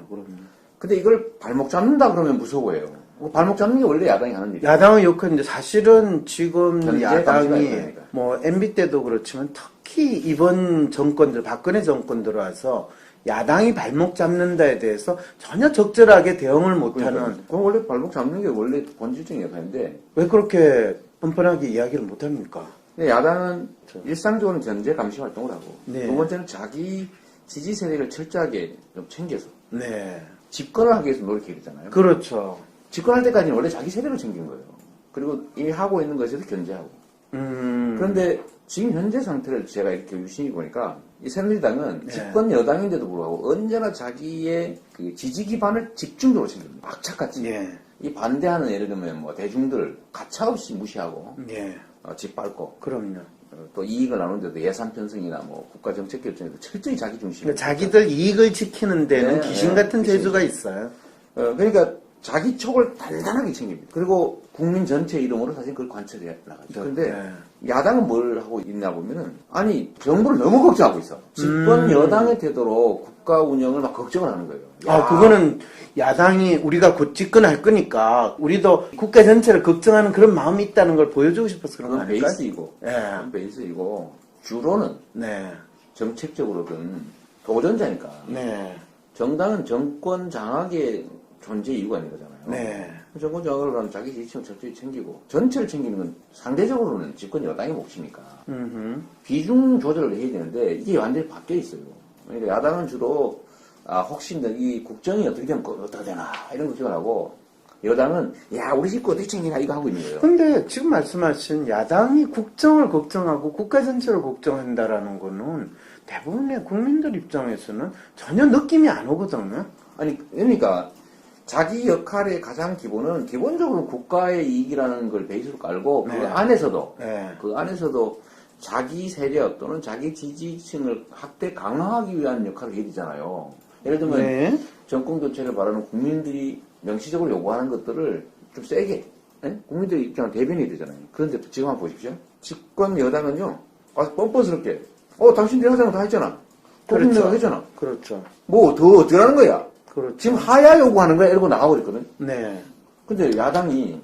[SPEAKER 8] 근데 이걸 발목 잡는다 그러면 무서워해요. 발목 잡는 게 원래 야당이 하는 일이에요.
[SPEAKER 2] 야당의 역할인데 사실은 지금
[SPEAKER 8] 견제
[SPEAKER 2] 야당이
[SPEAKER 8] 감시가 있으니까.
[SPEAKER 2] MB 때도 그렇지만 특히 이번 정권들 박근혜 정권 들어와서 야당이 발목 잡는다에 대해서 전혀 적절하게 대응을 못하는.
[SPEAKER 8] 그건 원래 발목 잡는 게 원래 본질적인 역할인데
[SPEAKER 2] 왜 그렇게 뻔뻔하게 이야기를 못합니까?
[SPEAKER 8] 근데 야당은 일상적으로는 견제 감시 활동을 하고
[SPEAKER 2] 네.
[SPEAKER 8] 두 번째는 자기 지지 세력을 철저하게 좀 챙겨서
[SPEAKER 2] 네.
[SPEAKER 8] 집권을 하기 위해서 노력해야 되잖아요.
[SPEAKER 2] 그렇죠.
[SPEAKER 8] 집권할 때까지는 원래 자기 세력을 챙긴 거예요. 그리고 이미 하고 있는 것에도 견제하고. 그런데 지금 현재 상태를 제가 이렇게 유심히 보니까 이 새누리당은
[SPEAKER 2] 네.
[SPEAKER 8] 집권 여당인데도 불구하고 언제나 자기의 그 지지 기반을 집중적으로 챙깁니다. 악착같이.
[SPEAKER 2] 예.
[SPEAKER 8] 이 반대하는 예를 들면 뭐 대중들 가차없이 무시하고
[SPEAKER 2] 예.
[SPEAKER 8] 짓밟고
[SPEAKER 2] 그럼요.
[SPEAKER 8] 또 이익을 나누는데도 예산 편성이나 뭐 국가 정책 결정에도 철저히 자기 중심.
[SPEAKER 2] 그러니까 자기들 이익을 지키는 데는
[SPEAKER 8] 네,
[SPEAKER 2] 귀신
[SPEAKER 8] 네,
[SPEAKER 2] 같은 재주가 있어요.
[SPEAKER 8] 그러니까 자기 촉을 단단하게 챙깁니다. 그리고 국민 전체 이름으로 사실 그걸 관철해 나가죠. 근데 야당은 뭘 하고 있냐 보면은 아니 정부를 너무 걱정하고 있어. 집권 여당의 태도로 국가 운영을 막 걱정을 하는 거예요.
[SPEAKER 2] 그거는 야당이 우리가 곧 집권할 거니까 우리도 국가 전체를 걱정하는 그런 마음이 있다는 걸 보여주고 싶어서 그런 거
[SPEAKER 8] 그건
[SPEAKER 2] 아닐까요?
[SPEAKER 8] 베이스이고,
[SPEAKER 2] 예.
[SPEAKER 8] 그건 베이스이고 주로는
[SPEAKER 2] 네.
[SPEAKER 8] 정책적으로든 도전자니까.
[SPEAKER 2] 네.
[SPEAKER 8] 정당은 정권 장악의 존재 이유가 있는 거잖아요.
[SPEAKER 2] 네.
[SPEAKER 8] 정권 장악을 하면 자기 지지층을 철저히 챙기고 전체를 챙기는 건 상대적으로는 집권 여당의 몫이니까 비중 조절을 해야 되는데 이게 완전히 바뀌어 있어요. 그러니까 야당은 주로 혹시 이 국정이 어떻게 되면 어떻게 되나 이런 걱정을 하고 여당은 야 우리 식구 어떻게 챙기나 이거 하고 있는 거예요.
[SPEAKER 2] 근데 지금 말씀하신 야당이 국정을 걱정하고 국가 전체를 걱정한다라는 거는 대부분의 국민들 입장에서는 전혀 느낌이 안 오거든요.
[SPEAKER 8] 아니 그러니까 자기 역할의 가장 기본은 기본적으로 국가의 이익이라는 걸 베이스로 깔고
[SPEAKER 2] 네.
[SPEAKER 8] 그 안에서도 자기 세력 또는 자기 지지층을 확대 강화하기 위한 역할을 해야 되잖아요. 예를 들면
[SPEAKER 2] 네.
[SPEAKER 8] 정권 교체를 바라는 국민들이 명시적으로 요구하는 것들을 좀 세게 국민들 입장을 대변해야 되잖아요. 그런데 또 지금 한번 보십시오. 집권 여당은요 뻔뻔스럽게 당신들이 하자는 거 다 했잖아. 국민들이 했잖아.
[SPEAKER 2] 그렇죠.
[SPEAKER 8] 뭐 더 어떻게 하는 거야.
[SPEAKER 2] 그렇죠.
[SPEAKER 8] 지금 하야 요구하는 거야 이러고 나가버렸거든.
[SPEAKER 2] 네.
[SPEAKER 8] 근데 야당이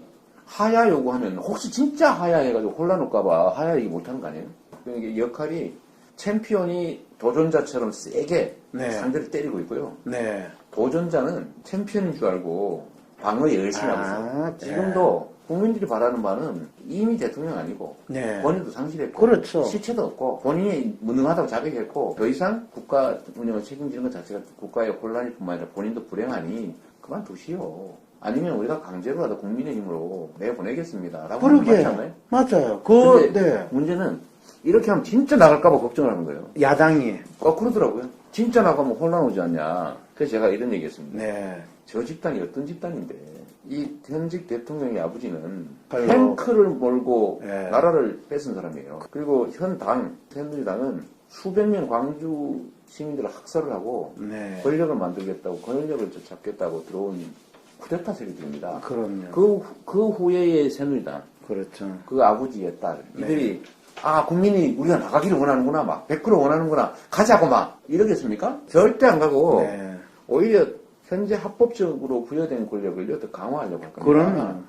[SPEAKER 8] 하야 요구하면 혹시 진짜 하야 해가지고 혼란 올까봐 하야 얘기 못하는 거 아니에요? 그러니까 역할이 챔피언이 도전자처럼 세게
[SPEAKER 2] 네.
[SPEAKER 8] 상대를 때리고 있고요.
[SPEAKER 2] 네.
[SPEAKER 8] 도전자는 챔피언인 줄 알고 방어에 열심히 하고 있어요.
[SPEAKER 2] 네.
[SPEAKER 8] 지금도 국민들이 바라는 바는 이미 대통령 아니고
[SPEAKER 2] 네.
[SPEAKER 8] 본인도 상실했고
[SPEAKER 2] 그렇죠.
[SPEAKER 8] 실체도 없고 본인이 무능하다고 자백했고 더 이상 국가 운영을 책임지는 것 자체가 국가의 혼란일 뿐만 아니라 본인도 불행하니 그만두시오. 아니면 우리가 강제로라도 국민의 힘으로 내보내겠습니다. 라고
[SPEAKER 2] 그러게.
[SPEAKER 8] 하는
[SPEAKER 2] 맞아요.
[SPEAKER 8] 근데 문제는 이렇게 하면 진짜 나갈까봐 걱정을 하는 거예요.
[SPEAKER 2] 야당이.
[SPEAKER 8] 그러더라고요. 진짜 나가면 혼란 오지 않냐. 그래서 제가 이런 얘기 했습니다.
[SPEAKER 2] 네.
[SPEAKER 8] 저 집단이 어떤 집단인데 이 현직 대통령의 아버지는
[SPEAKER 2] 별로.
[SPEAKER 8] 탱크를 몰고
[SPEAKER 2] 네.
[SPEAKER 8] 나라를 뺏은 사람이에요. 그리고 현 당, 새누리당은 수백 명 광주 시민들을 학살을 하고
[SPEAKER 2] 네.
[SPEAKER 8] 권력을 만들겠다고 권력을 잡겠다고 들어온 쿠데타 세력들입니다.
[SPEAKER 2] 그럼요.
[SPEAKER 8] 그 후예의 새누리당,
[SPEAKER 2] 그렇죠.
[SPEAKER 8] 그 아버지의 딸,
[SPEAKER 2] 네.
[SPEAKER 8] 이들이 아, 국민이 우리가 나가기를 원하는구나, 막, 100% 원하는구나, 가자고 막, 이러겠습니까? 절대 안 가고,
[SPEAKER 2] 네.
[SPEAKER 8] 오히려 현재 합법적으로 부여된 권력을 더 강화하려고 할 겁니다.
[SPEAKER 2] 그럼요.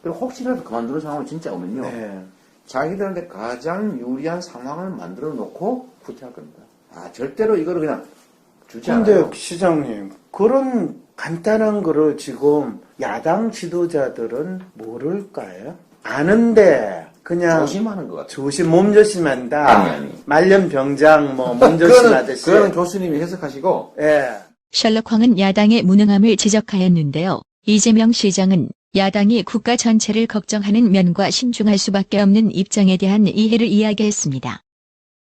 [SPEAKER 8] 그리고 혹시라도 그만두는 상황이 진짜 오면요.
[SPEAKER 2] 네.
[SPEAKER 8] 자기들한테 가장 유리한 상황을 만들어 놓고 후퇴할 겁니다. 아, 절대로 이거를 그냥 주지
[SPEAKER 2] 근데
[SPEAKER 8] 않아요.
[SPEAKER 2] 시장님, 그런 간단한 거를 지금 야당 지도자들은 모를까요? 아는데 그냥
[SPEAKER 8] 조심하는 것 같아요.
[SPEAKER 2] 몸조심한다.
[SPEAKER 8] 아니.
[SPEAKER 2] 말년병장 몸조심하듯이.
[SPEAKER 8] 그거는 교수님이 해석하시고,
[SPEAKER 2] 예.
[SPEAKER 3] 셜록황은 야당의 무능함을 지적하였는데요. 이재명 시장은 야당이 국가 전체를 걱정하는 면과 신중할 수밖에 없는 입장에 대한 이해를 이야기했습니다.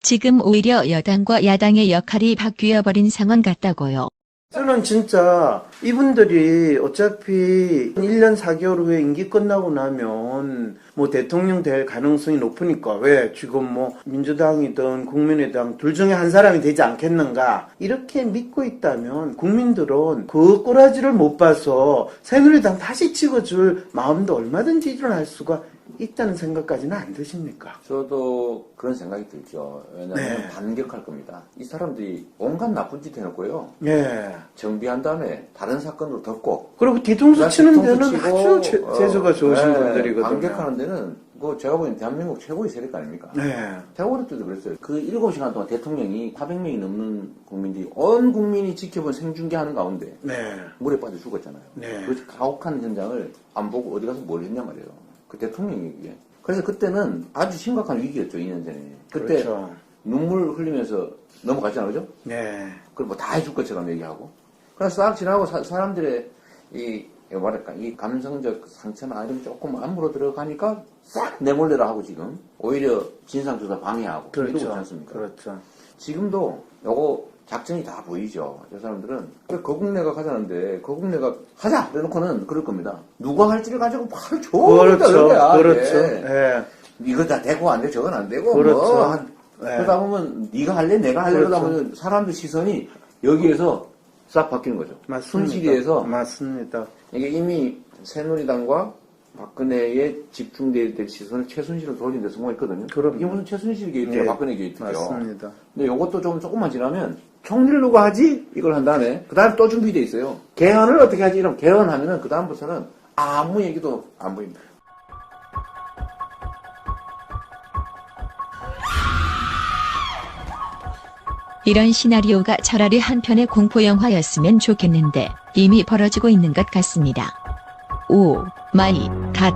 [SPEAKER 3] 지금 오히려 여당과 야당의 역할이 바뀌어버린 상황 같다고요.
[SPEAKER 2] 저는 진짜 이분들이 어차피 1년 4개월 후에 임기 끝나고 나면 뭐 대통령 될 가능성이 높으니까 왜 지금 뭐 민주당이든 국민의당 둘 중에 한 사람이 되지 않겠는가 이렇게 믿고 있다면 국민들은 그 꼬라지를 못 봐서 새누리당 다시 찍어줄 마음도 얼마든지 일어날 수가 있다는 생각까지는 안 드십니까?
[SPEAKER 8] 저도 그런 생각이 들죠. 왜냐하면
[SPEAKER 2] 네.
[SPEAKER 8] 반격할 겁니다. 이 사람들이 온갖 나쁜 짓 해놓고요.
[SPEAKER 2] 예.
[SPEAKER 8] 정비한 다음에 다른 사건으로 덮고
[SPEAKER 2] 그리고 뒤통수 치는 데는
[SPEAKER 8] 치고,
[SPEAKER 2] 아주 재주가 좋으신
[SPEAKER 8] 네,
[SPEAKER 2] 분들이거든요.
[SPEAKER 8] 반격하는 데는 뭐 제가 보기엔 대한민국 최고의 세력 아닙니까?
[SPEAKER 2] 네.
[SPEAKER 8] 제가 어릴 때도 그랬어요. 그 7시간 동안 대통령이 400명이 넘는 국민들이 온 국민이 지켜본 생중계하는 가운데
[SPEAKER 2] 네.
[SPEAKER 8] 물에 빠져 죽었잖아요.
[SPEAKER 2] 네.
[SPEAKER 8] 그 가혹한 현장을 안 보고 어디 가서 뭘 했냔 말이에요. 그 대통령이 이게. 그래서 그때는 아주 심각한 위기였죠, 2년 전에. 그때
[SPEAKER 2] 그렇죠.
[SPEAKER 8] 눈물 흘리면서 넘어갔잖아요, 그죠?
[SPEAKER 2] 네.
[SPEAKER 8] 그걸 뭐 다 해줄 것처럼 얘기하고. 그래서 싹 지나고 사람들의 뭐랄까, 이 감성적 상처나 이런 게 조금 안으로 들어가니까 싹 내몰래라 하고 지금. 오히려 진상조사 방해하고. 이러고 있지 않습니까?
[SPEAKER 2] 그렇죠.
[SPEAKER 8] 지금도 요거 작전이 다 보이죠. 저 사람들은 거국내가 하자는데 거국내가 하자 그래놓고는 그럴 겁니다. 누가 할지를 가지고 바로 좋다
[SPEAKER 2] 그렇죠.
[SPEAKER 8] 거야.
[SPEAKER 2] 그렇죠.
[SPEAKER 8] 예.
[SPEAKER 2] 예.
[SPEAKER 8] 이거 다 되고 안 돼, 저건 안 되고.
[SPEAKER 2] 그렇죠.
[SPEAKER 8] 뭐.
[SPEAKER 2] 예.
[SPEAKER 8] 그러다 보면 네가 할래, 내가 할래 그러다
[SPEAKER 2] 그렇죠.
[SPEAKER 8] 보면 사람들 시선이 여기에서 싹 바뀌는 거죠.
[SPEAKER 2] 맞습니다.
[SPEAKER 8] 순시리에서
[SPEAKER 2] 맞습니다.
[SPEAKER 8] 이게 이미 새누리당과 박근혜에 집중돼야 될 시선을 최순실을 돌린 데 성공했거든요.
[SPEAKER 2] 그럼요.
[SPEAKER 8] 이게 무슨 최순실 게이트야,
[SPEAKER 2] 예.
[SPEAKER 8] 박근혜 게이트죠.
[SPEAKER 2] 맞습니다.
[SPEAKER 8] 근데 요것도 조금만 지나면 총리를 누가 하지? 이걸 한 다음에 그 다음에 또 준비돼 있어요. 개헌을 어떻게 하지? 이러면 개헌하면은 그 다음부터는 아무 얘기도 안 보입니다.
[SPEAKER 3] 이런 시나리오가 차라리 한 편의 공포영화였으면 좋겠는데 이미 벌어지고 있는 것 같습니다. 오 마이 갓.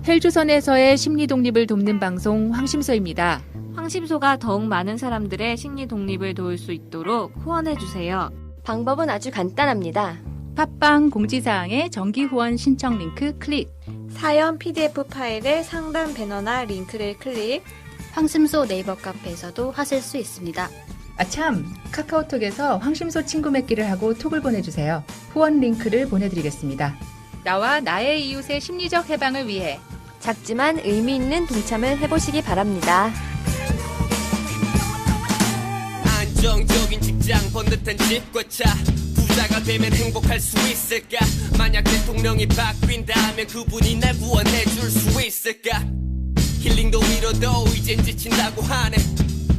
[SPEAKER 4] 헬조선에서의 심리 독립을 돕는 방송 황심소입니다.
[SPEAKER 7] 황심소가 더욱 많은 사람들의 심리 독립을 도울 수 있도록 후원해주세요. 방법은 아주 간단합니다.
[SPEAKER 4] 팟빵 공지사항의 정기 후원 신청 링크 클릭.
[SPEAKER 7] 사연 PDF 파일의 상단 배너나 링크를 클릭.
[SPEAKER 9] 황심소 네이버 카페에서도 하실 수 있습니다.
[SPEAKER 4] 아참, 카카오톡에서 황심소 친구 맺기를 하고 톡을 보내주세요. 후원 링크를 보내드리겠습니다. 나와 나의 이웃의 심리적 해방을 위해
[SPEAKER 7] 작지만 의미 있는 동참을 해보시기 바랍니다.
[SPEAKER 10] 안정적인 직장 번듯한 집과 차 부자가 되면 행복할 수 있을까? 만약 대통령이 바뀐다면 그분이 날 구원해 줄 수 있을까? 힐링도 위로도 이젠 지친다고 하네.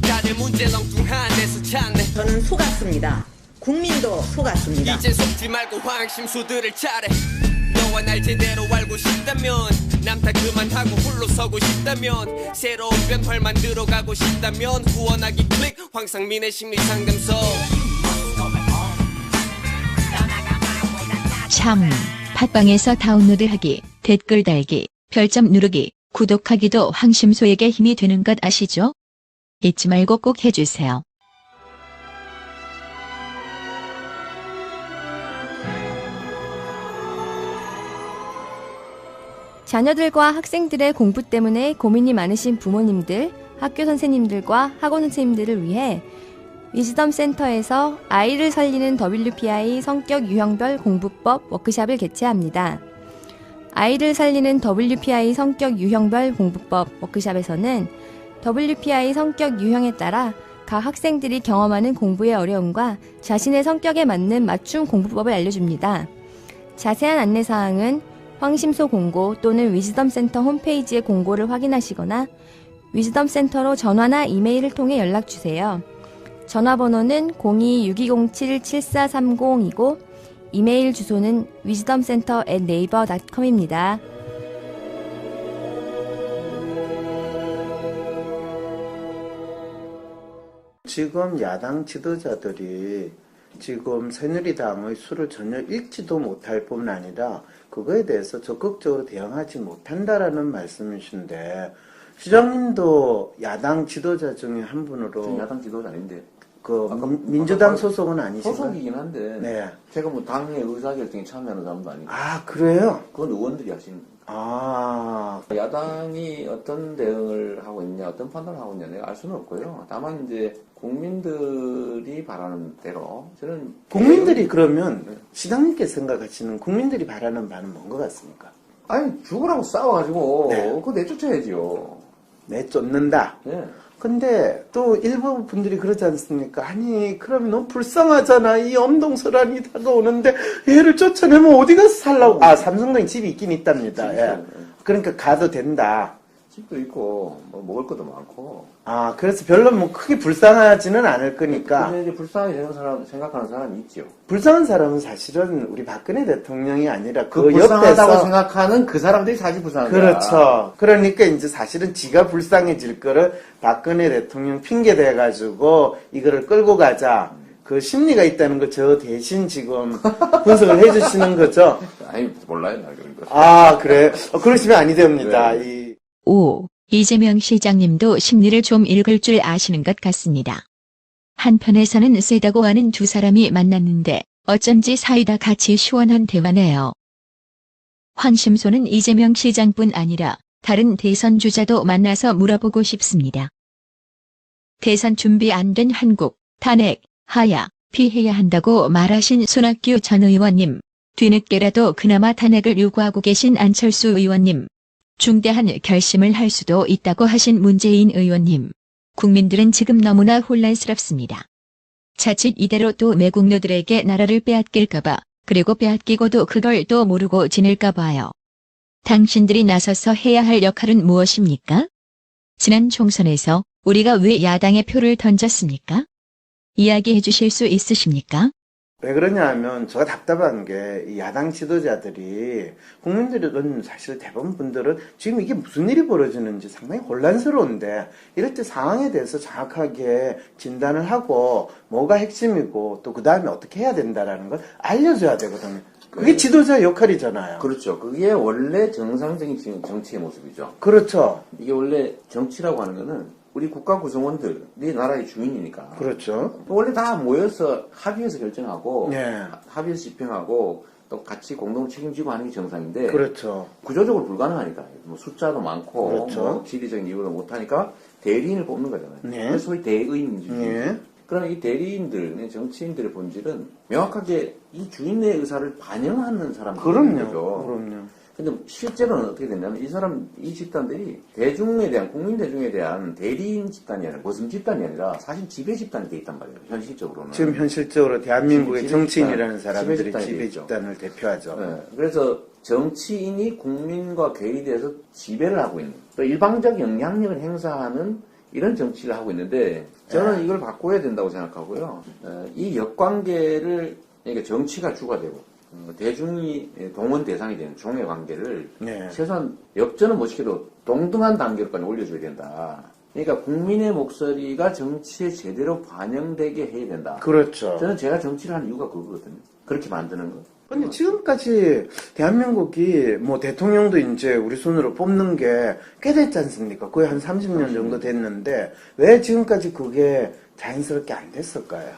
[SPEAKER 10] 다들 문제 렁뚱한 데서 찾네.
[SPEAKER 5] 저는 속았습니다. 국민도 속았습니다.
[SPEAKER 10] 이제 속지 말고 황심수들을 차례. 너와 날 제대로 알고 싶다면 남 탓 그만하고 홀로 서고 싶다면 새로운 변화를 만들어 가고 싶다면 후원하기 클릭 황상민의 심리상담소.
[SPEAKER 3] 참, 팟빵에서 다운로드하기, 댓글 달기, 별점 누르기, 구독하기도 황심소에게 힘이 되는 것 아시죠? 잊지 말고 꼭 해주세요.
[SPEAKER 7] 자녀들과 학생들의 공부 때문에 고민이 많으신 부모님들, 학교 선생님들과 학원 선생님들을 위해 위즈덤 센터에서 아이를 살리는 WPI 성격 유형별 공부법 워크샵을 개최합니다. 아이를 살리는 WPI 성격 유형별 공부법 워크샵에서는 WPI 성격 유형에 따라
[SPEAKER 11] 각 학생들이 경험하는 공부의 어려움과 자신의 성격에 맞는 맞춤 공부법을 알려줍니다. 자세한 안내사항은 황심소 공고 또는 위즈덤센터 홈페이지의 공고를 확인하시거나 위즈덤센터로 전화나 이메일을 통해 연락주세요. 전화번호는 02-6207-7430이고 이메일 주소는 wisdomcenter@naver.com입니다.
[SPEAKER 2] 지금 야당 지도자들이 지금 새누리당의 수를 전혀 읽지도 못할 뿐 아니라 그거에 대해서 적극적으로 대응하지 못한다라는 말씀이신데, 시장님도 야당 지도자 중에 한 분으로.
[SPEAKER 8] 저는 야당 지도자 아닌데.
[SPEAKER 2] 민주당 소속은 아니시고.
[SPEAKER 8] 소속이긴 한데.
[SPEAKER 2] 네.
[SPEAKER 8] 제가 뭐 당의 의사결정에 참여하는 사람도 아니고.
[SPEAKER 2] 아, 그래요?
[SPEAKER 8] 그건 의원들이 하시는 거예요.
[SPEAKER 2] 아.
[SPEAKER 8] 야당이 어떤 대응을 하고 있냐, 어떤 판단을 하고 있냐, 내가 알 수는 없고요. 다만 이제 국민들이 바라는 대로 저는.
[SPEAKER 2] 국민들이 그러면 시장님께서 생각하시는 국민들이 바라는 바는 뭔 것 같습니까?
[SPEAKER 8] 아니, 죽으라고 싸워가지고.
[SPEAKER 2] 네.
[SPEAKER 8] 그거 내쫓아야지요.
[SPEAKER 2] 내쫓는다?
[SPEAKER 8] 네.
[SPEAKER 2] 근데 또 일부 분들이 그러지 않습니까? 아니, 그러면 너무 불쌍하잖아. 이 엄동설안이 다가오는데 얘를 쫓아내면 어디 가서 살라고. 아, 삼성동에 집이 있긴 있답니다. 예. 그러니까 가도 된다.
[SPEAKER 8] 집도 있고 뭐 먹을 것도 많고.
[SPEAKER 2] 아, 그래서 별로 뭐 크게 불쌍하지는 않을 거니까.
[SPEAKER 8] 근데 이제 불쌍하게 생각하는 사람이 있죠.
[SPEAKER 2] 불쌍한 사람은 사실은 우리 박근혜 대통령이 아니라
[SPEAKER 8] 그
[SPEAKER 2] 그
[SPEAKER 8] 불쌍하다고
[SPEAKER 2] 옆에서
[SPEAKER 8] 생각하는 그 사람들이 사실 불쌍한 거야.
[SPEAKER 2] 그렇죠. 그러니까 이제 사실은 지가 불쌍해질 거를 박근혜 대통령 핑계 대가지고 이거를 끌고 가자. 그 심리가 있다는 거 저 대신 지금 분석을 해주시는 거죠.
[SPEAKER 8] 아니, 몰라요, 나 그런 거.
[SPEAKER 2] 아, 그래. 그러시면 아니 됩니다.
[SPEAKER 8] 네.
[SPEAKER 3] 5. 이재명 시장님도 심리를 좀 읽을 줄 아시는 것 같습니다. 한편에서는 세다고 하는 두 사람이 만났는데 어쩐지 사이다 같이 시원한 대화네요. 황심소는 이재명 시장뿐 아니라 다른 대선 주자도 만나서 물어보고 싶습니다. 대선 준비 안 된 한국, 탄핵, 하야, 피해야 한다고 말하신 손학규 전 의원님, 뒤늦게라도 그나마 탄핵을 요구하고 계신 안철수 의원님, 중대한 결심을 할 수도 있다고 하신 문재인 의원님, 국민들은 지금 너무나 혼란스럽습니다. 자칫 이대로 또 매국노들에게 나라를 빼앗길까봐, 그리고 빼앗기고도 그걸 또 모르고 지낼까 봐요. 당신들이 나서서 해야 할 역할은 무엇입니까? 지난 총선에서 우리가 왜 야당에 표를 던졌습니까? 이야기해 주실 수 있으십니까?
[SPEAKER 2] 왜 그러냐 하면 제가 답답한 게 이 야당 지도자들이, 국민들은 사실 대부분 분들은 지금 이게 무슨 일이 벌어지는지 상당히 혼란스러운데 이럴 때 상황에 대해서 정확하게 진단을 하고 뭐가 핵심이고 또 그 다음에 어떻게 해야 된다라는 걸 알려줘야 되거든요. 그게 지도자 역할이잖아요.
[SPEAKER 8] 그렇죠. 그게 원래 정상적인 정치의 모습이죠.
[SPEAKER 2] 그렇죠.
[SPEAKER 8] 이게 원래 정치라고 하는 거는 우리 국가 구성원들이 나라의 주인이니까.
[SPEAKER 2] 그렇죠.
[SPEAKER 8] 원래 다 모여서 합의해서 결정하고,
[SPEAKER 2] 네.
[SPEAKER 8] 합의해서 집행하고, 또 같이 공동 책임지고 하는 게 정상인데.
[SPEAKER 2] 그렇죠.
[SPEAKER 8] 구조적으로 불가능하니까. 뭐 숫자도 많고,
[SPEAKER 2] 그렇죠.
[SPEAKER 8] 뭐 지리적인 이유도 못하니까 대리인을 뽑는 거잖아요.
[SPEAKER 2] 네.
[SPEAKER 8] 그래서 소위 대의 민주주의.
[SPEAKER 2] 네.
[SPEAKER 8] 그러나 이 대리인들, 정치인들의 본질은 명확하게 이 주인의 의사를 반영하는 사람들인 거죠.
[SPEAKER 2] 그럼요.
[SPEAKER 8] 근데 실제로는 어떻게 됐냐면 이 집단들이 대중에 대한, 국민 대중에 대한 대리인 집단이 아니라 거슴 집단이 아니라 사실 지배 집단이 돼 있단 말이에요. 현실적으로는.
[SPEAKER 2] 지금 현실적으로 대한민국의
[SPEAKER 8] 지배
[SPEAKER 2] 정치인이라는
[SPEAKER 8] 집단,
[SPEAKER 2] 사람들이
[SPEAKER 8] 지배
[SPEAKER 2] 지배
[SPEAKER 8] 집단이
[SPEAKER 2] 집단을 대표하죠.
[SPEAKER 8] 네. 그래서 정치인이 국민과 괴리돼서 지배를 하고 있는, 또 일방적 영향력을 행사하는 이런 정치를 하고 있는데 저는 이걸 바꿔야 된다고 생각하고요. 이 역관계를, 그러니까 정치가 주가 되고 대중이 동원 대상이 되는 종의 관계를 최소한 역전은 못 시켜도 동등한 단계로까지 올려줘야 된다. 그러니까 국민의 목소리가 정치에 제대로 반영되게 해야 된다.
[SPEAKER 2] 그렇죠.
[SPEAKER 8] 저는 제가 정치를 하는 이유가 그거거든요. 그렇게 만드는 거.
[SPEAKER 2] 근데 지금까지 대한민국이 뭐 대통령도 이제 우리 손으로 뽑는 게 꽤 됐지 않습니까? 거의 한 30년 정도 됐는데 왜 지금까지 그게 자연스럽게 안 됐을까요?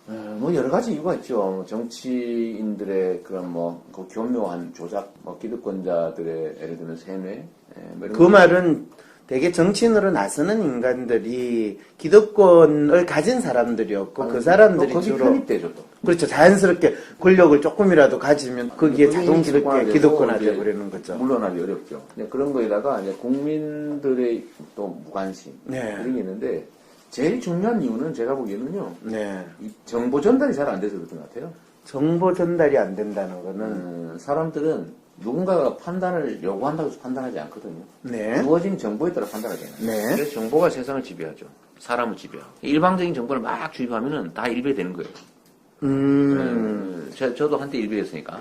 [SPEAKER 8] 뭐 여러 가지 이유가 있죠. 정치인들의 그런 그 교묘한 조작, 기득권자들의 예를 들면 세뇌.
[SPEAKER 2] 그 말은 되게 정치인으로 나서는 인간들이 기득권을 가진 사람들이었고 그 사람들이
[SPEAKER 8] 거기
[SPEAKER 2] 주로
[SPEAKER 8] 편입되죠 또.
[SPEAKER 2] 그렇죠. 자연스럽게 권력을 조금이라도 가지면 거기에 자동스럽게 기득권화되어 버리는 거죠.
[SPEAKER 8] 물러나기 어렵죠. 그런 거에다가 이제 국민들의 또 무관심 이런 게 있는데 제일 중요한 이유는 제가 보기에는요.
[SPEAKER 2] 네.
[SPEAKER 8] 이 정보 전달이 잘 안 돼서 그런 것 같아요.
[SPEAKER 2] 정보 전달이 안 된다는 거는
[SPEAKER 8] 사람들은 누군가가 판단을 요구한다고 해서 판단하지 않거든요.
[SPEAKER 2] 네.
[SPEAKER 8] 주어진 정보에 따라 판단하잖아요.
[SPEAKER 2] 네.
[SPEAKER 8] 그래서 정보가 세상을 지배하죠. 사람을 지배하고. 일방적인 정보를 막 주입하면은 다 일배되는 거예요. 저도 한때 일배였으니까.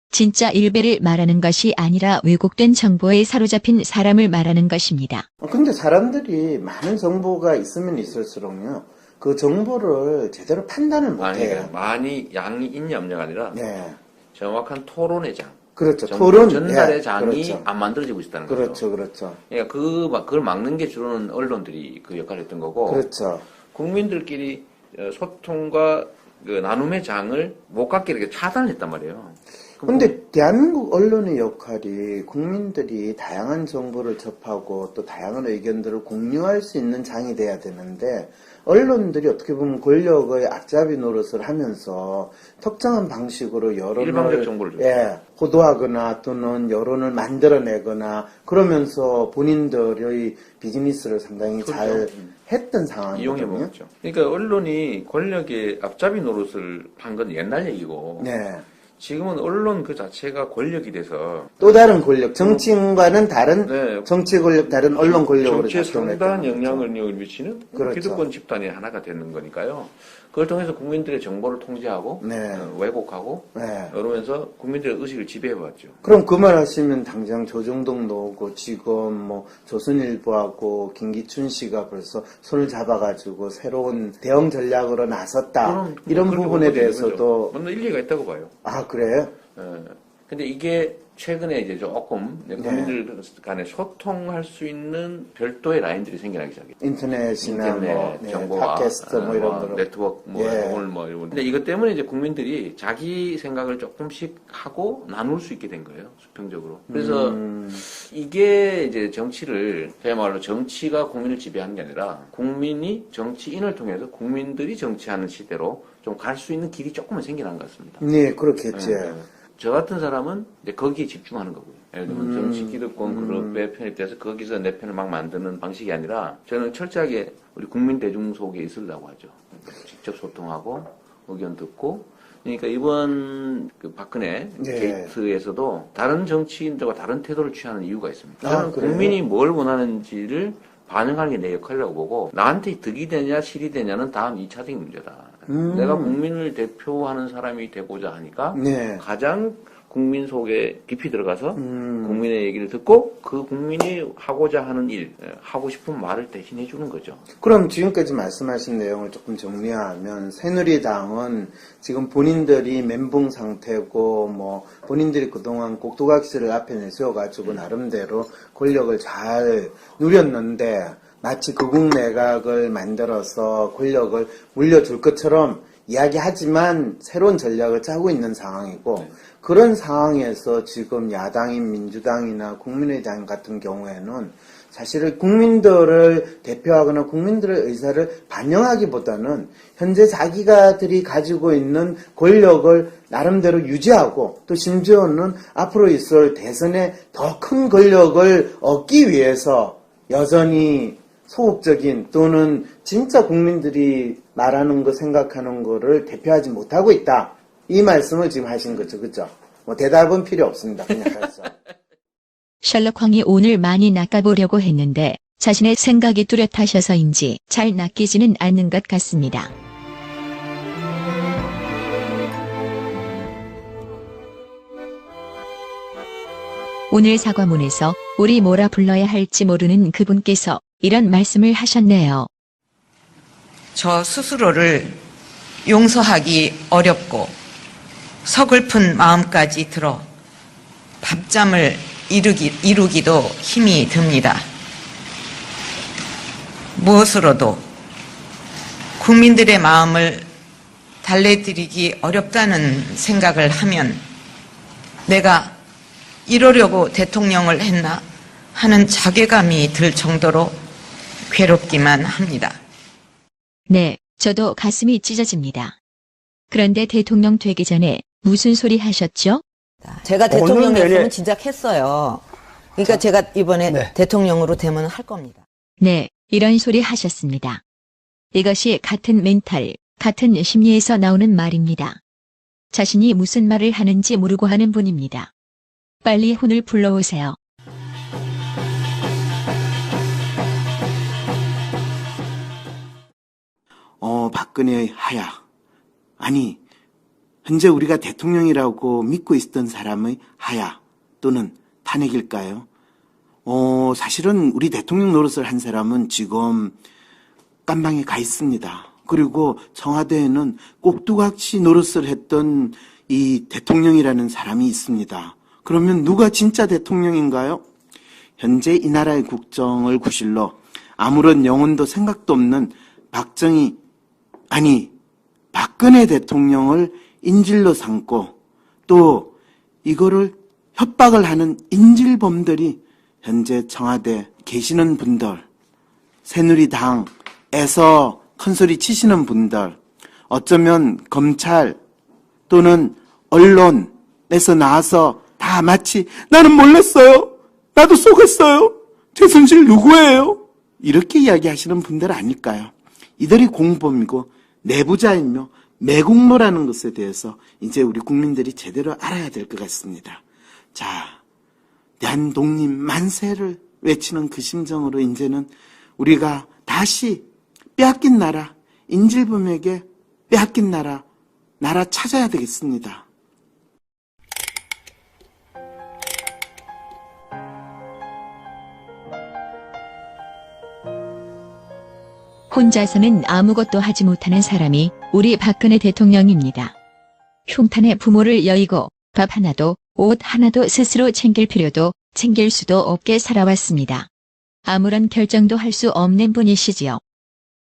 [SPEAKER 3] 진짜 일배를 말하는 것이 아니라 왜곡된 정보에 사로잡힌 사람을 말하는 것입니다.
[SPEAKER 2] 근데 사람들이 많은 정보가 있으면 있을수록요, 그 정보를 제대로 판단을 못해요.
[SPEAKER 8] 많이 양이 있냐 없냐가 아니라
[SPEAKER 2] 네.
[SPEAKER 8] 정확한 토론의 장.
[SPEAKER 2] 그렇죠.
[SPEAKER 8] 정보
[SPEAKER 2] 토론
[SPEAKER 8] 전달의
[SPEAKER 2] 예,
[SPEAKER 8] 장이
[SPEAKER 2] 그렇죠.
[SPEAKER 8] 안 만들어지고 있다는 거죠.
[SPEAKER 2] 그렇죠, 그렇죠.
[SPEAKER 8] 그러니까 그걸 막는 게 주로는 언론들이 그 역할을 했던 거고.
[SPEAKER 2] 그렇죠.
[SPEAKER 8] 국민들끼리 소통과 그 나눔의 장을 못 갖게 이렇게 차단했단 말이에요.
[SPEAKER 2] 근데 대한민국 언론의 역할이 국민들이 다양한 정보를 접하고 또 다양한 의견들을 공유할 수 있는 장이 돼야 되는데, 언론들이 어떻게 보면 권력의 앞잡이 노릇을 하면서 특정한 방식으로 여론을
[SPEAKER 8] 일방적 정보를 줍니다.
[SPEAKER 2] 예, 호도하거나 또는 여론을 만들어내거나 그러면서 본인들의 비즈니스를 상당히
[SPEAKER 8] 그렇죠.
[SPEAKER 2] 잘 했던 상황이거든요.
[SPEAKER 8] 이용해 먹었죠. 그러니까 언론이 권력의 앞잡이 노릇을 한 건 옛날 얘기고.
[SPEAKER 2] 네.
[SPEAKER 8] 지금은 언론 그 자체가 권력이 돼서
[SPEAKER 2] 또 다른 권력, 정치인과는 다른
[SPEAKER 8] 네.
[SPEAKER 2] 정치 권력, 다른 언론 권력으로
[SPEAKER 8] 정치에
[SPEAKER 2] 작동했다는
[SPEAKER 8] 상당한
[SPEAKER 2] 거죠.
[SPEAKER 8] 영향을 미치는
[SPEAKER 2] 그렇죠.
[SPEAKER 8] 기득권 집단의 하나가 되는 거니까요. 그걸 통해서 국민들의 정보를 통제하고
[SPEAKER 2] 네.
[SPEAKER 8] 왜곡하고
[SPEAKER 2] 네.
[SPEAKER 8] 이러면서 국민들의 의식을 지배해왔죠.
[SPEAKER 2] 그럼 그 말 하시면 당장 조정동 나오고 지금 뭐 조선일보하고 김기춘 씨가 벌써 손을 잡아가지고 새로운 대응 전략으로 나섰다. 이런 부분에 대해서도
[SPEAKER 8] 물론 일리가 있다고 봐요.
[SPEAKER 2] 아 그래요?
[SPEAKER 8] 근데 이게 최근에 이제 조금 국민들 간에 소통할 수 있는 별도의 라인들이 생겨나기 시작해요.
[SPEAKER 2] 인터넷이나 뭐
[SPEAKER 8] 정보와
[SPEAKER 2] 팟캐스트 뭐 이런 거로
[SPEAKER 8] 네트워크 오늘 뭐 이런. 근데 이것 때문에 이제 국민들이 자기 생각을 조금씩 하고 나눌 수 있게 된 거예요. 수평적으로. 그래서 이게 이제 정치를 그야말로 정치가 국민을 지배하는 게 아니라 국민이 정치인을 통해서 국민들이 정치하는 시대로 좀 갈 수 있는 길이 조금은 생겨난 것 같습니다.
[SPEAKER 2] 네, 그렇겠죠.
[SPEAKER 8] 저 같은 사람은 이제 거기에 집중하는 거고요. 예를 들면 정치 기득권 그룹에 편입돼서 거기서 내 편을 막 만드는 방식이 아니라 저는 철저하게 우리 국민 대중 속에 있으려고 하죠. 직접 소통하고 의견 듣고. 그러니까 이번 그 박근혜 게이트에서도 다른 정치인들과 다른 태도를 취하는 이유가 있습니다. 저는 국민이 뭘 원하는지를 반영하는 게 내 역할이라고 보고 나한테 득이 되냐 실이 되냐는 다음 2차적인 문제다. 내가 국민을 대표하는 사람이 되고자 하니까 가장 국민 속에 깊이 들어가서 국민의 얘기를 듣고 그 국민이 하고자 하는 일, 하고 싶은 말을 대신해 주는 거죠.
[SPEAKER 2] 그럼 지금까지 말씀하신 내용을 조금 정리하면 새누리당은 지금 본인들이 멘붕 상태고 뭐 본인들이 그동안 꼭두각시를 앞에 내세워가지고 나름대로 권력을 잘 누렸는데 마치 극우 내각을 만들어서 권력을 물려줄 것처럼 이야기하지만 새로운 전략을 짜고 있는 상황이고 그런 상황에서 지금 야당인 민주당이나 국민의당 같은 경우에는 사실은 국민들을 대표하거나 국민들의 의사를 반영하기보다는 현재 자기가들이 가지고 있는 권력을 나름대로 유지하고 또 심지어는 앞으로 있을 대선에 더 큰 권력을 얻기 위해서 여전히 소극적인 또는 진짜 국민들이 말하는 거 생각하는 거를 대표하지 못하고 있다. 이 말씀을 지금 하신 거죠. 그죠? 뭐 대답은 필요 없습니다. 그냥 가서.
[SPEAKER 3] 셜록황이 오늘 많이 낚아보려고 했는데 자신의 생각이 뚜렷하셔서인지 잘 낚이지는 않는 것 같습니다. 오늘 사과문에서 우리 뭐라 불러야 할지 모르는 그분께서 이런 말씀을 하셨네요.
[SPEAKER 1] 저 스스로를 용서하기 어렵고 서글픈 마음까지 들어 밤잠을 이루기도 힘이 듭니다. 무엇으로도 국민들의 마음을 달래드리기 어렵다는 생각을 하면 내가 이러려고 대통령을 했나 하는 자괴감이 들 정도로 괴롭기만 합니다.
[SPEAKER 3] 네, 저도 가슴이 찢어집니다. 그런데 대통령 되기 전에 무슨 소리 하셨죠?
[SPEAKER 5] 제가 대통령 됐으면 진작 했어요. 그러니까 제가 이번에 대통령으로 되면 할 겁니다.
[SPEAKER 3] 네, 이런 소리 하셨습니다. 이것이 같은 멘탈, 같은 심리에서 나오는 말입니다. 자신이 무슨 말을 하는지 모르고 하는 분입니다. 빨리 혼을 불러오세요.
[SPEAKER 2] 박근혜의 하야. 아니, 현재 우리가 대통령이라고 믿고 있었던 사람의 하야 또는 탄핵일까요? 사실은 우리 대통령 노릇을 한 사람은 지금 깜방에 가 있습니다. 그리고 청와대에는 꼭두각시 노릇을 했던 이 대통령이라는 사람이 있습니다. 그러면 누가 진짜 대통령인가요? 현재 이 나라의 국정을 구실러 아무런 영혼도 생각도 없는 박근혜 대통령을 인질로 삼고 또 이거를 협박을 하는 인질범들이 현재 청와대 계시는 분들, 새누리당에서 큰소리 치시는 분들, 어쩌면 검찰 또는 언론에서 나와서 다 마치 나는 몰랐어요. 나도 속았어요. 최순실 누구예요? 이렇게 이야기하시는 분들 아닐까요? 이들이 공범이고 내부자이며 매국노라는 것에 대해서 이제 우리 국민들이 제대로 알아야 될 것 같습니다. 자, 대한독립 만세를 외치는 그 심정으로 이제는 우리가 다시 빼앗긴 나라, 인질범에게 빼앗긴 나라 찾아야 되겠습니다.
[SPEAKER 3] 혼자서는 아무것도 하지 못하는 사람이 우리 박근혜 대통령입니다. 흉탄의 부모를 여의고 밥 하나도 옷 하나도 스스로 챙길 필요도 챙길 수도 없게 살아왔습니다. 아무런 결정도 할 수 없는 분이시지요.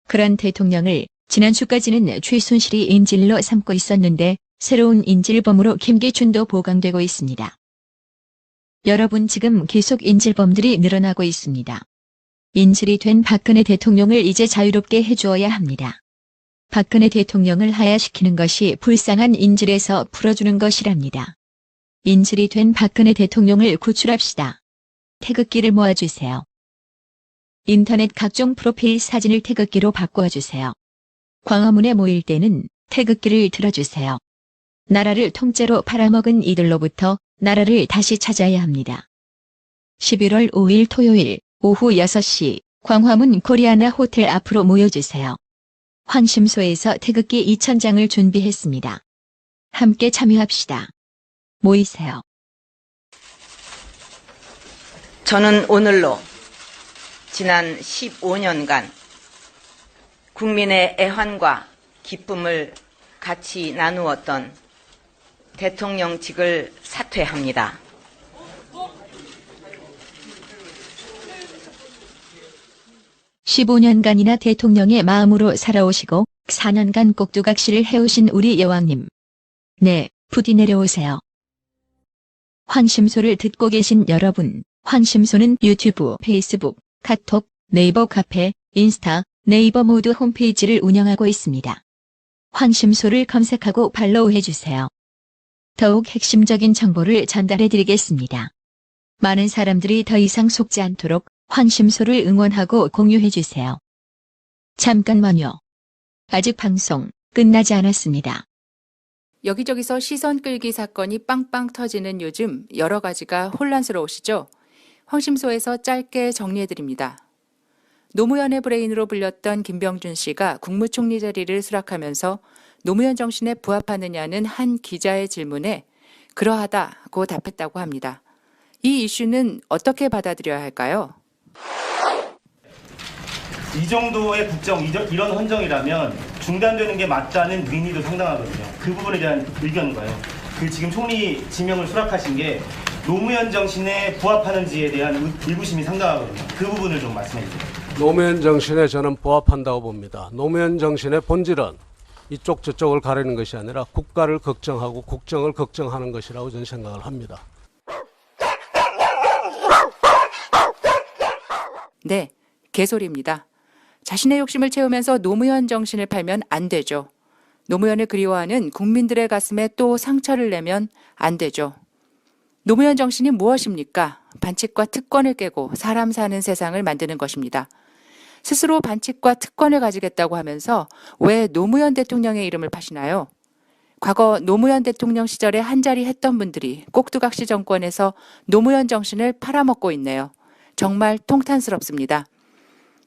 [SPEAKER 3] 그런 대통령을 지난주까지는 최순실이 인질로 삼고 있었는데 새로운 인질범으로 김기춘도 보강되고 있습니다. 여러분, 지금 계속 인질범들이 늘어나고 있습니다. 인질이 된 박근혜 대통령을 이제 자유롭게 해주어야 합니다. 박근혜 대통령을 하야시키는 것이 불쌍한 인질에서 풀어주는 것이랍니다. 인질이 된 박근혜 대통령을 구출합시다. 태극기를 모아주세요. 인터넷 각종 프로필 사진을 태극기로 바꿔주세요. 광화문에 모일 때는 태극기를 들어주세요. 나라를 통째로 팔아먹은 이들로부터 나라를 다시 찾아야 합니다. 11월 5일 토요일 오후 6시 광화문 코리아나 호텔 앞으로 모여주세요. 황심소에서 태극기 2,000장을 준비했습니다. 함께 참여합시다. 모이세요.
[SPEAKER 1] 저는 오늘로 지난 15년간 국민의 애환과 기쁨을 같이 나누었던 대통령직을 사퇴합니다.
[SPEAKER 3] (15년간이나) 대통령의 마음으로 살아오시고 4년간 꼭두각시를 해오신 우리 여왕님. 네, 부디 내려오세요. 황심소를 듣고 계신 여러분, 황심소는 유튜브, 페이스북, 카톡, 네이버 카페, 인스타, 네이버 모두 홈페이지를 운영하고 있습니다. 황심소를 검색하고 팔로우해주세요. 더욱 핵심적인 정보를 전달해드리겠습니다. 많은 사람들이 더 이상 속지 않도록 황심소를 응원하고 공유해주세요. 잠깐만요. 아직 방송 끝나지 않았습니다.
[SPEAKER 4] 여기저기서 시선 끌기 사건이 빵빵 터지는 요즘 여러 가지가 혼란스러우시죠? 황심소에서 짧게 정리해드립니다. 노무현의 브레인으로 불렸던 김병준 씨가 국무총리 자리를 수락하면서 노무현 정신에 부합하느냐는 한 기자의 질문에 그러하다고 답했다고 합니다. 이 이슈는 어떻게 받아들여야 할까요?
[SPEAKER 12] 이 정도의 국정, 이런 헌정이라면 중단되는 게 맞다는 민의도 상당하거든요. 그 부분에 대한 의견인가요? 지금 총리 지명을 수락하신 게 노무현 정신에 부합하는지에 대한 의구심이 상당하거든요. 그 부분을 좀 말씀해 주세요.
[SPEAKER 13] 노무현 정신에 저는 부합한다고 봅니다. 노무현 정신의 본질은 이쪽 저쪽을 가리는 것이 아니라 국가를 걱정하고 국정을 걱정하는 것이라고 저는 생각을 합니다.
[SPEAKER 4] 네, 개소리입니다. 자신의 욕심을 채우면서 노무현 정신을 팔면 안 되죠. 노무현을 그리워하는 국민들의 가슴에 또 상처를 내면 안 되죠. 노무현 정신이 무엇입니까? 반칙과 특권을 깨고 사람 사는 세상을 만드는 것입니다. 스스로 반칙과 특권을 가지겠다고 하면서 왜 노무현 대통령의 이름을 파시나요? 과거 노무현 대통령 시절에 한자리 했던 분들이 꼭두각시 정권에서 노무현 정신을 팔아먹고 있네요. 정말 통탄스럽습니다.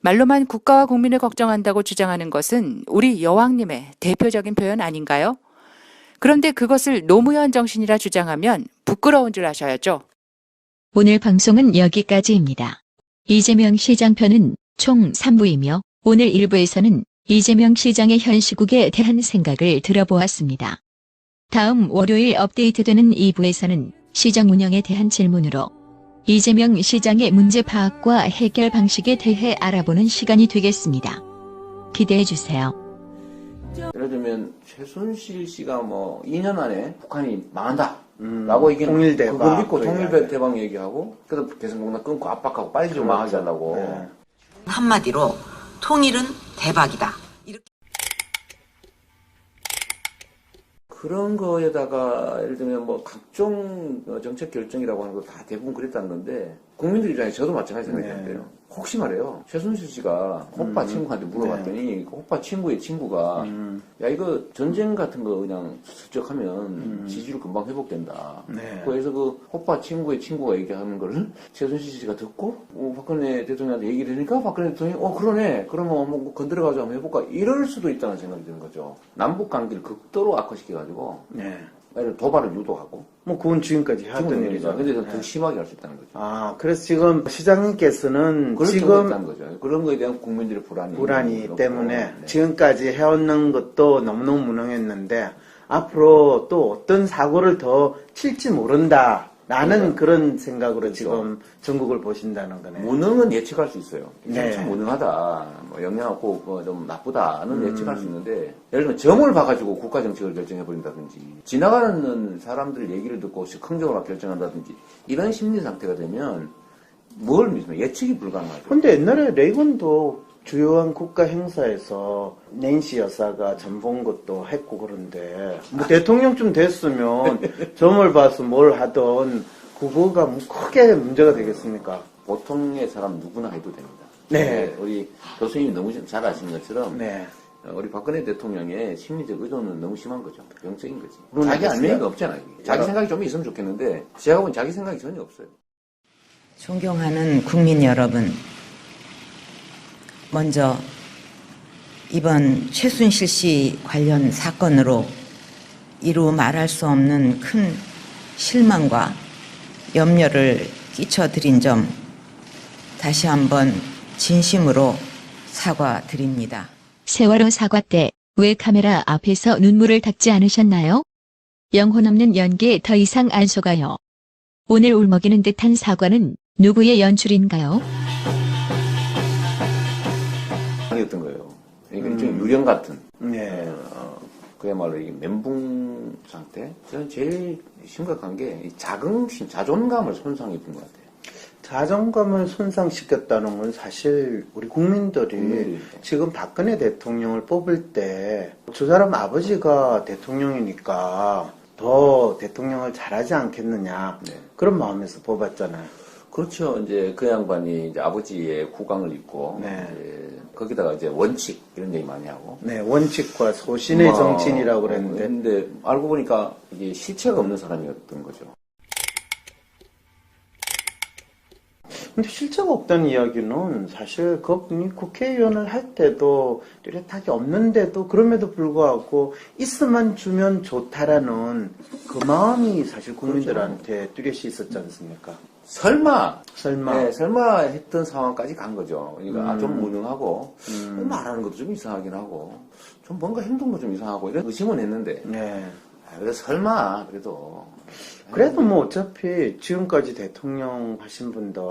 [SPEAKER 4] 말로만 국가와 국민을 걱정한다고 주장하는 것은 우리 여왕님의 대표적인 표현 아닌가요? 그런데 그것을 노무현 정신이라 주장하면 부끄러운 줄 아셔야죠.
[SPEAKER 3] 오늘 방송은 여기까지입니다. 이재명 시장 편은 총 3부이며 오늘 1부에서는 이재명 시장의 현 시국에 대한 생각을 들어보았습니다. 다음 월요일 업데이트되는 2부에서는 시정 운영에 대한 질문으로 이재명 시장의 문제 파악과 해결 방식에 대해 알아보는 시간이 되겠습니다. 기대해 주세요.
[SPEAKER 8] 예를 들면 최순실 씨가 뭐 2년 안에 북한이 망한다 라고 얘기는
[SPEAKER 2] 통일대박
[SPEAKER 8] 그걸 믿고
[SPEAKER 2] 그
[SPEAKER 8] 통일대박 얘기하고 그래서 개성공단 끊고 압박하고 빨리 좀 망하게 하려고
[SPEAKER 2] 네.
[SPEAKER 1] 한마디로 통일은 대박이다.
[SPEAKER 8] 그런 거에다가 예를 들면 뭐 각종 정책 결정이라고 하는 거 다 대부분 그랬다는 건데 국민들 입장에 저도 마찬가지 생각했는데요. 혹시 말해요. 최순실 씨가 호빠 친구한테 물어봤더니 그 호빠 친구의 친구가 야 이거 전쟁 같은 거 그냥 슬쩍 하면 지지율 금방 회복된다. 그래서 그 호빠 친구의 친구가 얘기하는 거를 최순실 씨가 듣고 박근혜 대통령한테 얘기를 하니까 박근혜 대통령이 그러네. 그러면 뭐 건드려가지고 한번 해볼까. 이럴 수도 있다는 생각이 드는 거죠. 남북 관계를 극도로 악화시켜가지고 도발을 유도하고
[SPEAKER 2] 뭐 그건 지금까지 해왔던 일이죠.
[SPEAKER 8] 근데 더 심하게 할 수 있다는 거죠.
[SPEAKER 2] 아, 그래서 지금 시장님께서는
[SPEAKER 8] 지금 있다는 거죠. 그런 거에 대한 국민들의 불안이
[SPEAKER 2] 때문에 지금까지 해왔는 것도 너무너무 무능했는데 앞으로 또 어떤 사고를 더 칠지 모른다. 라는 그런 생각으로 지금 전국을 보신다는 거네요.
[SPEAKER 8] 무능은 예측할 수 있어요. 참 무능하다, 뭐 영향 없고 좀 나쁘다는 예측할 수 있는데 예를 들면 점을 봐가지고 국가 정책을 결정해버린다든지 지나가는 사람들 얘기를 듣고 즉흥적으로 결정한다든지 이런 심리 상태가 되면 뭘 믿으면 예측이 불가능하죠.
[SPEAKER 2] 근데 옛날에 레이건도 주요한 국가 행사에서 낸시 여사가 점 본 것도 했고 그런데 뭐 대통령쯤 됐으면 점을 봐서 뭘 하던 그거가 뭐 크게 문제가 되겠습니까?
[SPEAKER 8] 보통의 사람 누구나 해도 됩니다.
[SPEAKER 2] 네.
[SPEAKER 8] 우리 교수님이 너무 잘 아시는 것처럼 우리 박근혜 대통령의 심리적 의존은 너무 심한 거죠. 병적인 거지. 자기 알맹이가 없잖아요. 자기 생각이 좀 있으면 좋겠는데 제가 보면 자기 생각이 전혀 없어요.
[SPEAKER 1] 존경하는 국민 여러분, 먼저 이번 최순실 씨 관련 사건으로 이루 말할 수 없는 큰 실망과 염려를 끼쳐드린 점 다시 한번 진심으로 사과드립니다.
[SPEAKER 3] 세월호 사과 때 왜 카메라 앞에서 눈물을 닦지 않으셨나요? 영혼 없는 연기에 더 이상 안 속아요. 오늘 울먹이는 듯한 사과는 누구의 연출인가요?
[SPEAKER 8] 였던 거예요. 이게 일종의 유령 같은. 그야말로 이 멘붕 상태. 저는 제일 심각한 게 자긍심, 자존감을 손상했던 것 같아요.
[SPEAKER 2] 자존감을 손상시켰다는 건 사실 우리 국민들이 지금 박근혜 대통령을 뽑을 때 저 사람 아버지가 대통령이니까 더 대통령을 잘하지 않겠느냐 그런 마음에서 뽑았잖아요.
[SPEAKER 8] 그렇죠. 이제 그 양반이 이제 아버지의 국왕을 입고 이제 거기다가 이제 원칙 이런 얘기 많이 하고.
[SPEAKER 2] 원칙과 소신의 정치인이라고 그랬는데.
[SPEAKER 8] 근데 알고 보니까 이게 실체가 없는 사람이었던 거죠.
[SPEAKER 2] 근데 실체가 없다는 이야기는 사실 그분이 국회의원을 할 때도 뚜렷하게 없는데도 그럼에도 불구하고 있으면 주면 좋다라는 그 마음이 사실 국민들한테 뚜렷이 있었지 않습니까?
[SPEAKER 8] 설마.
[SPEAKER 2] 네,
[SPEAKER 8] 설마 했던 상황까지 간 거죠. 그러니까 좀 무능하고 말하는 것도 좀 이상하긴 하고 좀 뭔가 행동도 좀 이상하고 이런 의심은 했는데 그래서 설마
[SPEAKER 2] 그래도 뭐 어차피 지금까지 대통령 하신 분들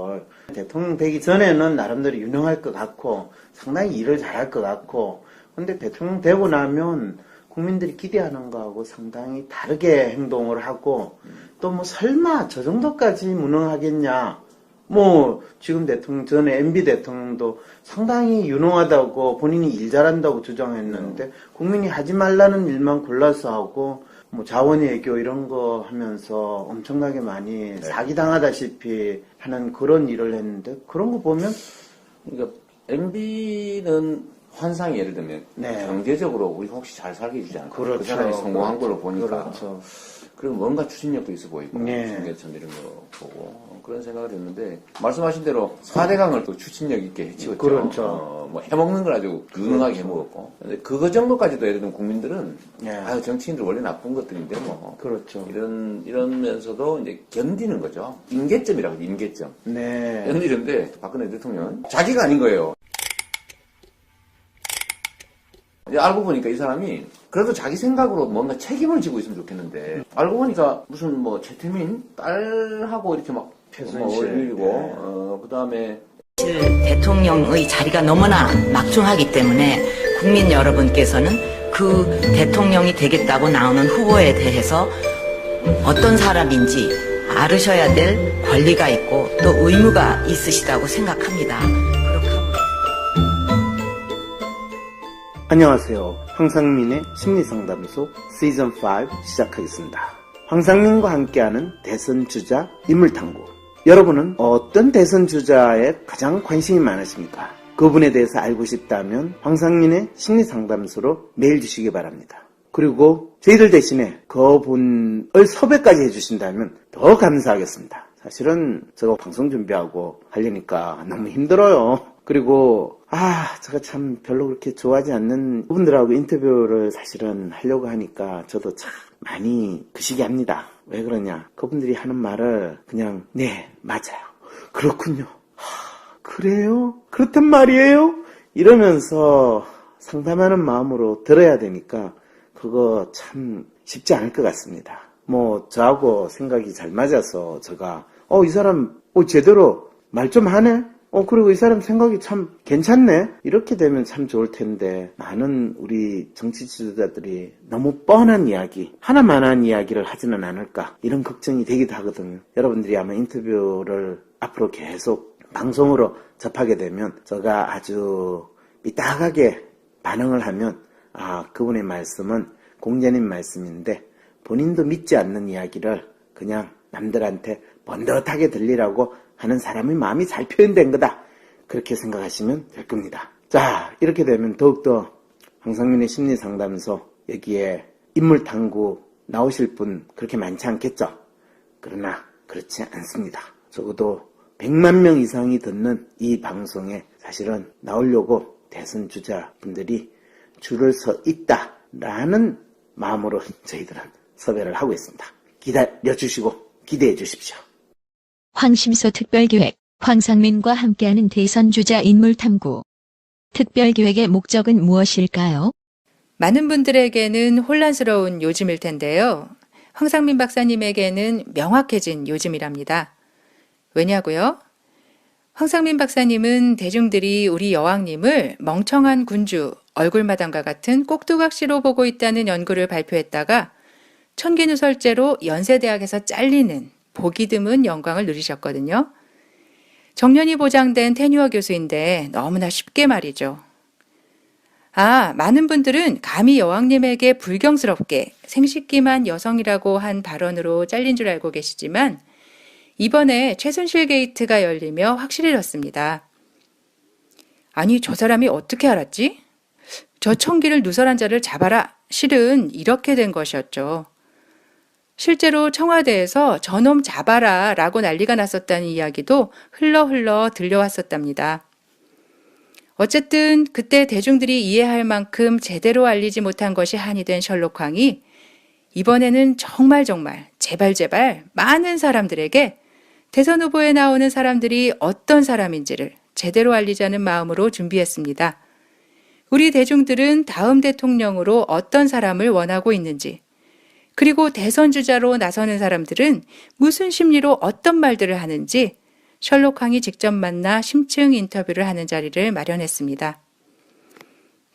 [SPEAKER 2] 대통령 되기 전에는 나름대로 유능할 것 같고 상당히 일을 잘할 것 같고 근데 대통령 되고 나면 국민들이 기대하는 거하고 상당히 다르게 행동을 하고 또 뭐 설마 저 정도까지 무능하겠냐 뭐 지금 대통령 전에 MB 대통령도 상당히 유능하다고 본인이 일 잘한다고 주장했는데 국민이 하지 말라는 일만 골라서 하고 뭐 자원외교 이런 거 하면서 엄청나게 많이 사기당하다시피 하는 그런 일을 했는데 그런 거 보면
[SPEAKER 8] 그러니까 MB는 환상이 예를 들면
[SPEAKER 2] 네.
[SPEAKER 8] 경제적으로 우리 혹시 잘 살게 해주지 않을까?
[SPEAKER 2] 그렇죠.
[SPEAKER 8] 그 사람이 성공한 걸로 보니까
[SPEAKER 2] 그렇죠.
[SPEAKER 8] 그리고 뭔가 추진력도 있어 보이고
[SPEAKER 2] 네.
[SPEAKER 8] 중개천 이런 거 보고 그런 생각을 했는데 말씀하신 대로 4대강을 또 추진력 있게 해치웠죠.
[SPEAKER 2] 그렇죠.
[SPEAKER 8] 뭐 해먹는 걸 아주 유능하게 해먹었고 근데 그거 정도까지도 예를 들면 국민들은
[SPEAKER 2] 네.
[SPEAKER 8] 아유 정치인들 원래 나쁜 것들인데 뭐
[SPEAKER 2] 그렇죠.
[SPEAKER 8] 이러면서도 이제 견디는 거죠. 임계점이라고 해요, 임계점.
[SPEAKER 2] 네.
[SPEAKER 8] 견디는데 박근혜 대통령은 자기가 아닌 거예요. 이제 알고 보니까 이 사람이 그래도 자기 생각으로 뭔가 책임을 지고 있으면 좋겠는데 알고 보니까 무슨 뭐 최태민 딸하고 이렇게 막 올리고 그다음에
[SPEAKER 1] 대통령의 자리가 너무나 막중하기 때문에 국민 여러분께서는 그 대통령이 되겠다고 나오는 후보에 대해서 어떤 사람인지 알으셔야 될 권리가 있고 또 의무가 있으시다고 생각합니다.
[SPEAKER 2] 안녕하세요. 황상민의 심리상담소 시즌5 시작하겠습니다. 황상민과 함께하는 대선 주자 인물탐구. 여러분은 어떤 대선 주자에 가장 관심이 많으십니까? 그분에 대해서 알고 싶다면 황상민의 심리상담소로 메일 주시기 바랍니다. 그리고 저희들 대신에 그분을 섭외까지 해주신다면 더 감사하겠습니다. 사실은 제가 방송 준비하고 하려니까 너무 힘들어요. 그리고 제가 참 별로 그렇게 좋아하지 않는 분들하고 인터뷰를 사실은 하려고 하니까 저도 참 많이 그시기 합니다. 왜 그러냐? 그분들이 하는 말을 그냥 네, 맞아요. 그렇군요. 그래요? 그렇단 말이에요? 이러면서 상담하는 마음으로 들어야 되니까 그거 참 쉽지 않을 것 같습니다. 뭐 저하고 생각이 잘 맞아서 제가 이 사람 제대로 말 좀 하네? 그리고 이 사람 생각이 참 괜찮네? 이렇게 되면 참 좋을 텐데, 많은 우리 정치 지도자들이 너무 뻔한 이야기, 하나만한 이야기를 하지는 않을까, 이런 걱정이 되기도 하거든요. 여러분들이 아마 인터뷰를 앞으로 계속 방송으로 접하게 되면, 제가 아주 삐딱하게 반응을 하면, 그분의 말씀은 공자님 말씀인데, 본인도 믿지 않는 이야기를 그냥 남들한테 번듯하게 들리라고 하는 사람의 마음이 잘 표현된 거다. 그렇게 생각하시면 될 겁니다. 자, 이렇게 되면 더욱더 황상민의 심리상담소 여기에 인물탐구 나오실 분 그렇게 많지 않겠죠? 그러나 그렇지 않습니다. 적어도 100만 명 이상이 듣는 이 방송에 사실은 나오려고 대선 주자분들이 줄을 서 있다라는 마음으로 저희들은 섭외를 하고 있습니다. 기다려주시고 기대해 주십시오.
[SPEAKER 3] 황심소 특별기획, 황상민과 함께하는 대선주자 인물탐구. 특별기획의 목적은 무엇일까요?
[SPEAKER 4] 많은 분들에게는 혼란스러운 요즘일 텐데요. 황상민 박사님에게는 명확해진 요즘이랍니다. 왜냐고요? 황상민 박사님은 대중들이 우리 여왕님을 멍청한 군주, 얼굴마담과 같은 꼭두각시로 보고 있다는 연구를 발표했다가 천기누설제로 연세대학에서 잘리는 보기 드문 영광을 누리셨거든요. 정년이 보장된 테뉴어 교수인데 너무나 쉽게 말이죠. 많은 분들은 감히 여왕님에게 불경스럽게 생식기만 여성이라고 한 발언으로 잘린 줄 알고 계시지만 이번에 최순실 게이트가 열리며 확실해졌습니다. 아니, 저 사람이 어떻게 알았지? 저 청기를 누설한 자를 잡아라. 실은 이렇게 된 것이었죠. 실제로 청와대에서 저놈 잡아라 라고 난리가 났었다는 이야기도 흘러 들려왔었답니다. 어쨌든 그때 대중들이 이해할 만큼 제대로 알리지 못한 것이 한이 된 셜록황이 이번에는 정말 제발 많은 사람들에게 대선 후보에 나오는 사람들이 어떤 사람인지를 제대로 알리자는 마음으로 준비했습니다. 우리 대중들은 다음 대통령으로 어떤 사람을 원하고 있는지, 그리고 대선 주자로 나서는 사람들은 무슨 심리로 어떤 말들을 하는지 셜록황이 직접 만나 심층 인터뷰를 하는 자리를 마련했습니다.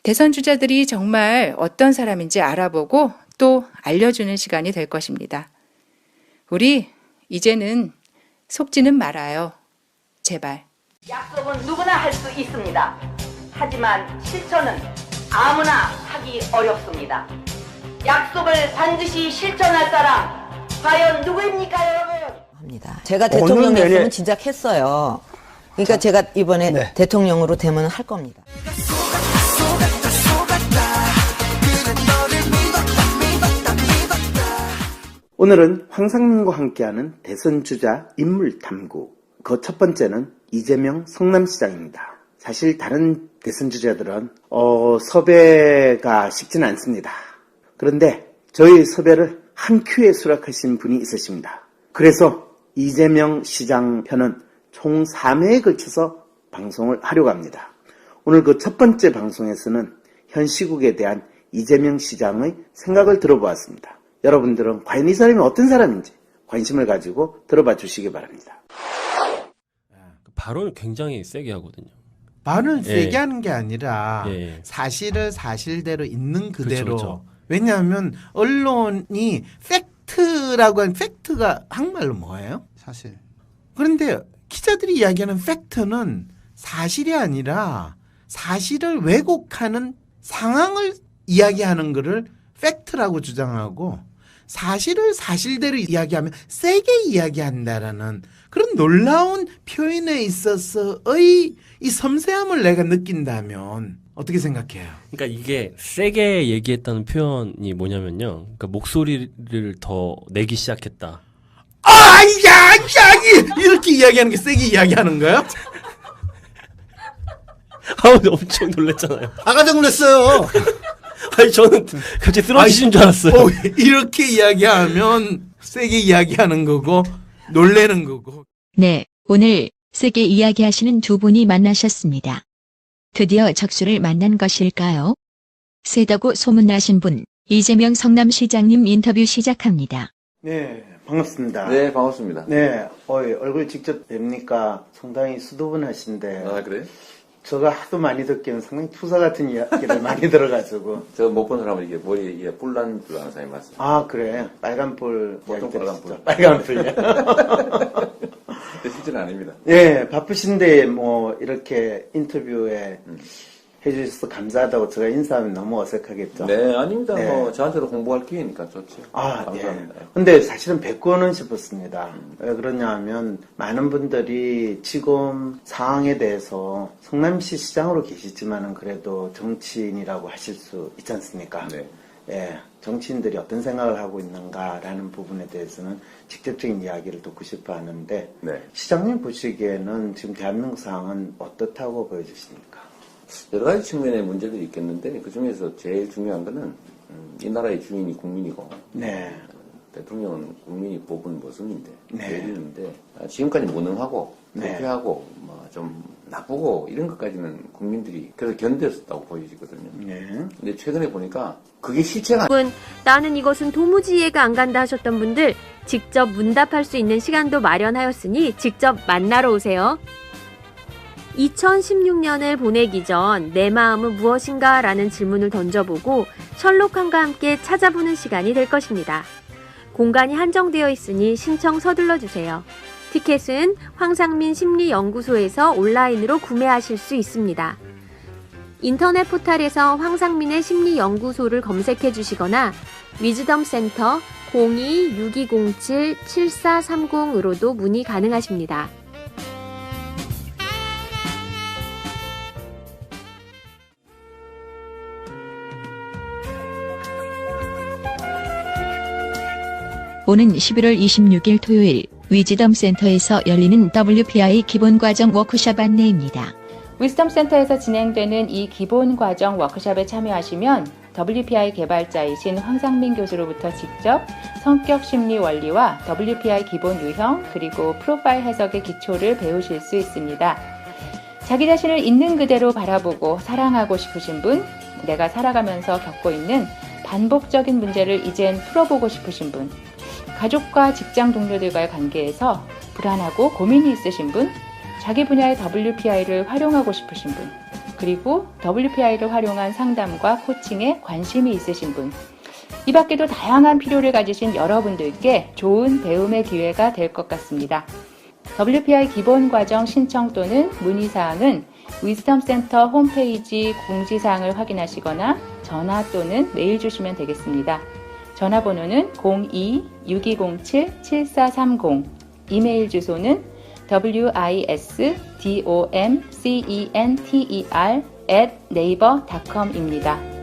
[SPEAKER 4] 대선 주자들이 정말 어떤 사람인지 알아보고 또 알려주는 시간이 될 것입니다. 우리 이제는 속지는 말아요. 제발.
[SPEAKER 1] 약속은 누구나 할 수 있습니다. 하지만 실천은 아무나 하기 어렵습니다. 약속을 반드시 실천할 사람 과연 누구입니까, 여러분?
[SPEAKER 5] 합니다. 제가 대통령이었으면 진작 했어요. 그러니까 제가 이번에 대통령으로 되면 할 겁니다.
[SPEAKER 2] 오늘은 황상민과 함께하는 대선 주자 인물 탐구. 그 첫 번째는 이재명 성남시장입니다. 사실 다른 대선 주자들은 섭외가 쉽지는 않습니다. 그런데 저희 섭외를 한 큐에 수락하신 분이 있으십니다. 그래서 이재명 시장 편은 총 3회에 걸쳐서 방송을 하려고 합니다. 오늘 그 첫 번째 방송에서는 현 시국에 대한 이재명 시장의 생각을 들어보았습니다. 여러분들은 과연 이 사람이 어떤 사람인지 관심을 가지고 들어봐 주시기 바랍니다.
[SPEAKER 6] 발언을 굉장히 세게 하거든요.
[SPEAKER 14] 발언을
[SPEAKER 6] 예.
[SPEAKER 14] 세게 하는 게 아니라
[SPEAKER 6] 예.
[SPEAKER 14] 사실을 사실대로 있는 그대로.
[SPEAKER 6] 그렇죠.
[SPEAKER 14] 왜냐하면 언론이 팩트라고 하는 팩트가 한국말로 뭐예요?
[SPEAKER 15] 사실.
[SPEAKER 14] 그런데 기자들이 이야기하는 팩트는 사실이 아니라 사실을 왜곡하는 상황을 이야기하는 것을 팩트라고 주장하고 사실을 사실대로 이야기하면 세게 이야기한다라는 그런 놀라운 표현에 있어서의 이 섬세함을 내가 느낀다면 어떻게 생각해요?
[SPEAKER 6] 그러니까 이게 세게 얘기했다는 표현이 뭐냐면요. 그러니까 목소리를 더 내기 시작했다.
[SPEAKER 14] 이렇게 이야기하는 게 세게 이야기하는 거야?
[SPEAKER 6] 엄청 놀랐잖아요.
[SPEAKER 14] 깜짝 놀랐어요.
[SPEAKER 6] 아니 저는 갑자기 쓰러지신 줄 알았어요.
[SPEAKER 14] 이렇게 이야기하면 세게 이야기하는 거고 놀래는 거고.
[SPEAKER 3] 네, 오늘 세게 이야기하시는 두 분이 만나셨습니다. 드디어 적수를 만난 것일까요? 세다고 소문나신 분, 이재명 성남시장님 인터뷰 시작합니다.
[SPEAKER 2] 네, 반갑습니다.
[SPEAKER 8] 네, 반갑습니다.
[SPEAKER 2] 네, 얼굴 직접 뵙니까 상당히 수도분하신데.
[SPEAKER 8] 아, 그래요?
[SPEAKER 2] 제가 하도 많이 듣기는 상당히 투사 같은 이야기를 많이 들어가지고.
[SPEAKER 8] 저 못 본 사람은 이게 머리에 뿔난 사람이 맞습니다.
[SPEAKER 2] 아, 그래. 빨간뿔.
[SPEAKER 8] 보통 빨간뿔.
[SPEAKER 2] 빨간뿔이요.
[SPEAKER 8] 실제는 아닙니다.
[SPEAKER 2] 예, 바쁘신데 뭐 이렇게 인터뷰에 해주셔서 감사하다고 제가 인사하면 너무 어색하겠죠?
[SPEAKER 8] 네, 아닙니다.
[SPEAKER 2] 네.
[SPEAKER 8] 뭐 저한테도 홍보할 기회니까 좋죠.
[SPEAKER 2] 아,
[SPEAKER 8] 감사합니다.
[SPEAKER 2] 예. 근데 사실은 뵙고는 싶었습니다. 왜 그러냐 하면 많은 분들이 지금 상황에 대해서 성남시 시장으로 계시지만은 그래도 정치인이라고 하실 수 있지 않습니까?
[SPEAKER 8] 네.
[SPEAKER 2] 예, 정치인들이 어떤 생각을 하고 있는가라는 부분에 대해서는 직접적인 이야기를 듣고 싶어 하는데,
[SPEAKER 8] 네.
[SPEAKER 2] 시장님 보시기에는 지금 대한민국 상황은 어떻다고 보여주십니까?
[SPEAKER 8] 여러 가지 측면의 문제들이 있겠는데 그 중에서 제일 중요한 거는 이 나라의 주인이 국민이고
[SPEAKER 2] 네.
[SPEAKER 8] 대통령은 국민이 뽑은 모습인데
[SPEAKER 2] 네.
[SPEAKER 8] 내리는데 지금까지 무능하고
[SPEAKER 2] 네.
[SPEAKER 8] 부패하고 좀 나쁘고 이런 것까지는 국민들이 그래서 견뎠었다고 보여지거든요.
[SPEAKER 2] 네.
[SPEAKER 8] 근데 최근에 보니까 그게 실체가
[SPEAKER 7] 나는 이것은 도무지 이해가 안 간다 하셨던 분들 직접 문답할 수 있는 시간도 마련하였으니 직접 만나러 오세요. 2016년을 보내기 전 내 마음은 무엇인가 라는 질문을 던져보고 셜록함과 함께 찾아보는 시간이 될 것입니다. 공간이 한정되어 있으니 신청 서둘러 주세요. 티켓은 황상민 심리연구소에서 온라인으로 구매하실 수 있습니다. 인터넷 포털에서 황상민의 심리연구소를 검색해 주시거나 위즈덤 센터 02-6207-7430으로도 문의 가능하십니다.
[SPEAKER 3] 오는 11월 26일 토요일 위즈덤 센터에서 열리는 WPI 기본과정 워크숍 안내입니다.
[SPEAKER 4] 위즈덤 센터에서 진행되는 이 기본과정 워크숍에 참여하시면 WPI 개발자이신 황상민 교수로부터 직접 성격 심리 원리와 WPI 기본 유형 그리고 프로파일 해석의 기초를 배우실 수 있습니다. 자기 자신을 있는 그대로 바라보고 사랑하고 싶으신 분, 내가 살아가면서 겪고 있는 반복적인 문제를 이젠 풀어보고 싶으신 분, 가족과 직장 동료들과의 관계에서 불안하고 고민이 있으신 분, 자기 분야의 WPI를 활용하고 싶으신 분, 그리고 WPI를 활용한 상담과 코칭에 관심이 있으신 분, 이 밖에도 다양한 필요를 가지신 여러분들께 좋은 배움의 기회가 될 것 같습니다. WPI 기본과정 신청 또는 문의사항은 위즈덤센터 홈페이지 공지사항을 확인하시거나 전화 또는 메일 주시면 되겠습니다. 전화번호는 02-6207-7430, 이메일 주소는 wisdomcenter@naver.com입니다.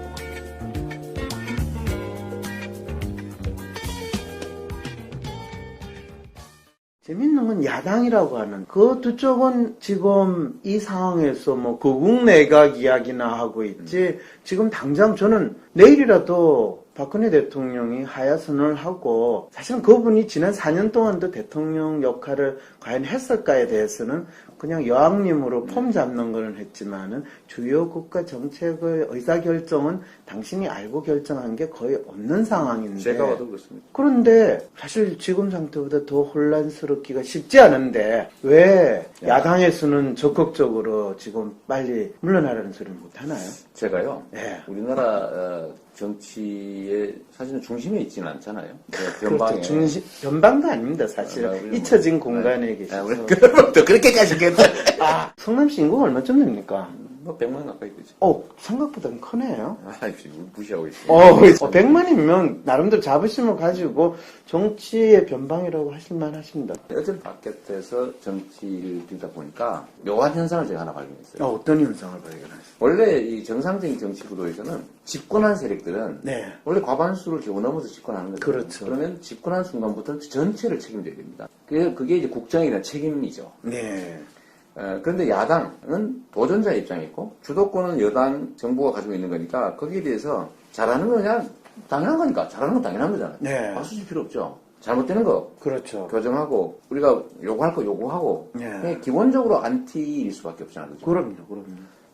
[SPEAKER 2] 재밌는 건 야당이라고 하는 그 두 쪽은 지금 이 상황에서 뭐 거국 내각 이야기나 하고 있지 지금 당장 저는 내일이라도 박근혜 대통령이 하야 선언을 하고 사실은 그분이 지난 4년 동안도 대통령 역할을 과연 했을까에 대해서는 그냥 여왕님으로 폼 잡는 거는 했지만은 주요 국가 정책의 의사결정은 당신이 알고 결정한 게 거의 없는 상황인데
[SPEAKER 8] 제가 봐도 그렇습니다.
[SPEAKER 2] 그런데 사실 지금 상태보다 더 혼란스럽기가 쉽지 않은데 왜 야당에서는 적극적으로 지금 빨리 물러나라는 소리를 못 하나요?
[SPEAKER 8] 제가요.
[SPEAKER 2] 네.
[SPEAKER 8] 우리나라 정치의 사실은 중심에 있지는 않잖아요.
[SPEAKER 2] 그렇죠. 변방도 아닙니다, 사실. 잊혀진 공간에 계시죠.
[SPEAKER 8] 그럼 또 그렇게까지 했겠다.
[SPEAKER 2] 성남시 인구가 얼마쯤 됩니까?
[SPEAKER 8] 뭐 100만 가까이 되죠.
[SPEAKER 2] 생각보다는 크네요.
[SPEAKER 8] 무시하고 있어요.
[SPEAKER 2] 100만이면 나름대로 자부심을 가지고 정치의 변방이라고 하실만 하십니다.
[SPEAKER 8] 어제 바깥에서 정치를 들다 보니까 묘한 현상을 제가 하나 발견했어요.
[SPEAKER 2] 어떤 현상을 발견하셨어요?
[SPEAKER 8] 원래 이 정상적인 정치 구도에서는 집권한 세력들은
[SPEAKER 2] 네.
[SPEAKER 8] 원래 과반수를 겨우 넘어서 집권하는 거죠.
[SPEAKER 2] 그렇죠.
[SPEAKER 8] 그러면 집권한 순간부터 전체를 책임져야 됩니다. 그게 이제 국정이나 책임이죠.
[SPEAKER 2] 네.
[SPEAKER 8] 그런데 야당은 도전자의 입장이 있고 주도권은 여당 정부가 가지고 있는 거니까 거기에 대해서 잘하는 건 그냥 당연한 거니까 잘하는 건 당연한 거잖아요.
[SPEAKER 2] 네.
[SPEAKER 8] 박수 칠 필요 없죠. 잘못되는 거
[SPEAKER 2] 그렇죠.
[SPEAKER 8] 교정하고 우리가 요구할 거 요구하고
[SPEAKER 2] 네.
[SPEAKER 8] 그냥 기본적으로 안티일 수밖에 없잖아요. 그죠?
[SPEAKER 2] 그럼요.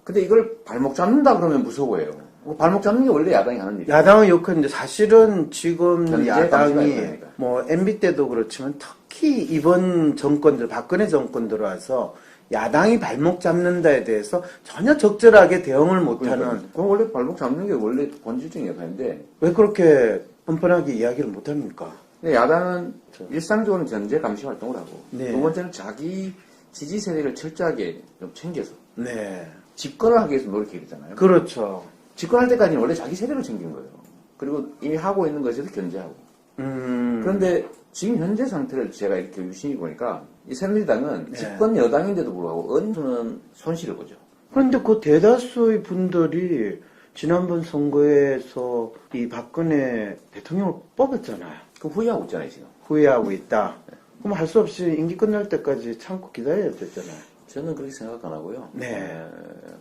[SPEAKER 8] 근데 이걸 발목 잡는다 그러면 무서워해요. 발목 잡는 게 원래 야당이 하는 일이에요.
[SPEAKER 2] 야당의 역할인데 사실은 지금 야당이
[SPEAKER 8] 있으니까.
[SPEAKER 2] 뭐 MB 때도 그렇지만 특히 이번 정권들 박근혜 정권 들어와서 야당이 발목 잡는다에 대해서 전혀 적절하게 대응을 못하는.
[SPEAKER 8] 그건 원래 발목 잡는 게 원래 본질적인 역할인데
[SPEAKER 2] 왜 그렇게 뻔뻔하게 이야기를 못합니까?
[SPEAKER 8] 근데 야당은 일상적으로는 견제 감시 활동을 하고
[SPEAKER 2] 네.
[SPEAKER 8] 두 번째는 자기 지지 세력을 철저하게 좀 챙겨서
[SPEAKER 2] 네.
[SPEAKER 8] 집권을 하기 위해서 노력해야 되잖아요.
[SPEAKER 2] 그렇죠.
[SPEAKER 8] 집권할 때까지는 원래 자기 세력을 챙긴 거예요. 그리고 이미 하고 있는 것에도 견제하고. 그런데 지금 현재 상태를 제가 이렇게 유심히 보니까 이 새누리당은
[SPEAKER 2] 네.
[SPEAKER 8] 집권 여당인데도 불구하고 언수는 손실을 보죠.
[SPEAKER 2] 그런데 그 대다수의 분들이 지난번 선거에서 이 박근혜 대통령을 뽑았잖아요.
[SPEAKER 8] 그럼 후회하고 있잖아요, 지금.
[SPEAKER 2] 후회하고 있다. 그럼 할 수 없이 임기 끝날 때까지 참고 기다려야 됐잖아요.
[SPEAKER 8] 저는 그렇게 생각 안 하고요.
[SPEAKER 2] 네.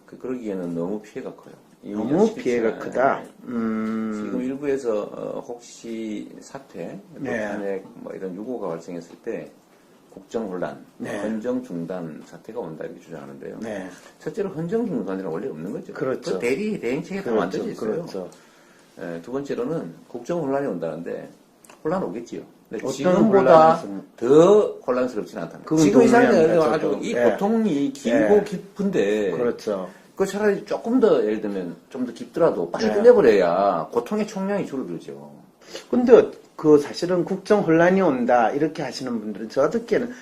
[SPEAKER 8] 그러기에는 너무 피해가 커요.
[SPEAKER 2] 너무 피해가 크다.
[SPEAKER 8] 지금 일부에서 혹시 사퇴,
[SPEAKER 2] 네.
[SPEAKER 8] 탄핵 뭐 이런 유고가 발생했을 때 국정 혼란,
[SPEAKER 2] 네.
[SPEAKER 8] 헌정 중단 사태가 온다 이렇게 주장하는데요.
[SPEAKER 2] 네.
[SPEAKER 8] 첫째로 헌정 중단이란 원래 없는 거죠.
[SPEAKER 2] 그렇죠.
[SPEAKER 8] 그 대행체가 다 만들어져 있어요.
[SPEAKER 2] 그렇죠.
[SPEAKER 8] 두 번째로는 국정 혼란이 온다는데 혼란 오겠지요. 근데
[SPEAKER 2] 어떤
[SPEAKER 8] 지금보다
[SPEAKER 2] 혼란이
[SPEAKER 8] 더 혼란스럽지는 않다는 거예요. 지금 이 상태는 아주 이
[SPEAKER 2] 예.
[SPEAKER 8] 고통이 길고
[SPEAKER 2] 예.
[SPEAKER 8] 깊은데
[SPEAKER 2] 그렇죠.
[SPEAKER 8] 그 차라리 조금 더 예를 들면 좀 더 깊더라도 빨리
[SPEAKER 2] 네.
[SPEAKER 8] 끝내버려야 고통의 총량이 줄어들죠.
[SPEAKER 2] 근데 그 사실은 국정 혼란이 온다 이렇게 하시는 분들은 저 듣기에는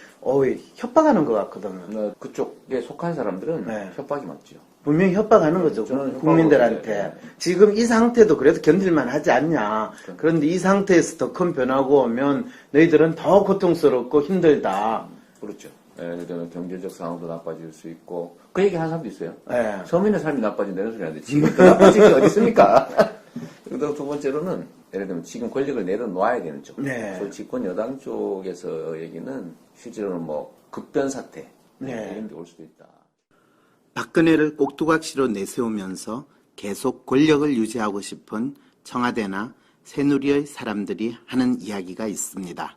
[SPEAKER 2] 협박하는 것 같거든요.
[SPEAKER 8] 그쪽에 속한 사람들은
[SPEAKER 2] 네.
[SPEAKER 8] 협박이 맞죠.
[SPEAKER 2] 분명히 협박하는 거죠.
[SPEAKER 8] 저는
[SPEAKER 2] 국민들한테.
[SPEAKER 8] 네.
[SPEAKER 2] 지금 이 상태도 그래도 견딜만 하지 않냐. 그런데 이 상태에서 더 큰 변화가 오면 너희들은 더 고통스럽고 힘들다.
[SPEAKER 8] 그렇죠. 예를 들면 경제적 상황도 나빠질 수 있고 그 얘기 하는 사람도 있어요.
[SPEAKER 2] 네.
[SPEAKER 8] 서민의 삶이 나빠진다는 소리 하는데 지금 더 나빠질 게 어디 있습니까? 그리고 두 번째로는 예를 들면 지금 권력을 내려놓아야 되는 쪽.
[SPEAKER 2] 네.
[SPEAKER 8] 소위 집권 여당 쪽에서 얘기는 실제로는 뭐 급변 사태
[SPEAKER 2] 네.
[SPEAKER 8] 이런 게 올 수도 있다.
[SPEAKER 2] 박근혜를 꼭두각시로 내세우면서 계속 권력을 유지하고 싶은 청와대나 새누리의 사람들이 하는 이야기가 있습니다.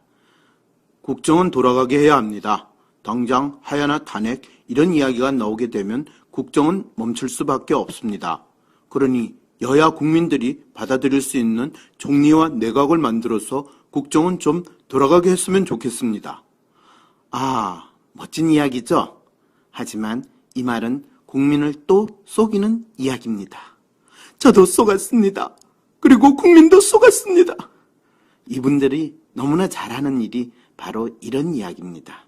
[SPEAKER 2] 국정은 돌아가게 해야 합니다. 당장 하야나 탄핵 이런 이야기가 나오게 되면 국정은 멈출 수밖에 없습니다. 그러니 여야 국민들이 받아들일 수 있는 총리와 내각을 만들어서 국정은 좀 돌아가게 했으면 좋겠습니다. 멋진 이야기죠? 하지만 이 말은 국민을 또 속이는 이야기입니다. 저도 속았습니다. 그리고 국민도 속았습니다. 이분들이 너무나 잘하는 일이 바로 이런 이야기입니다.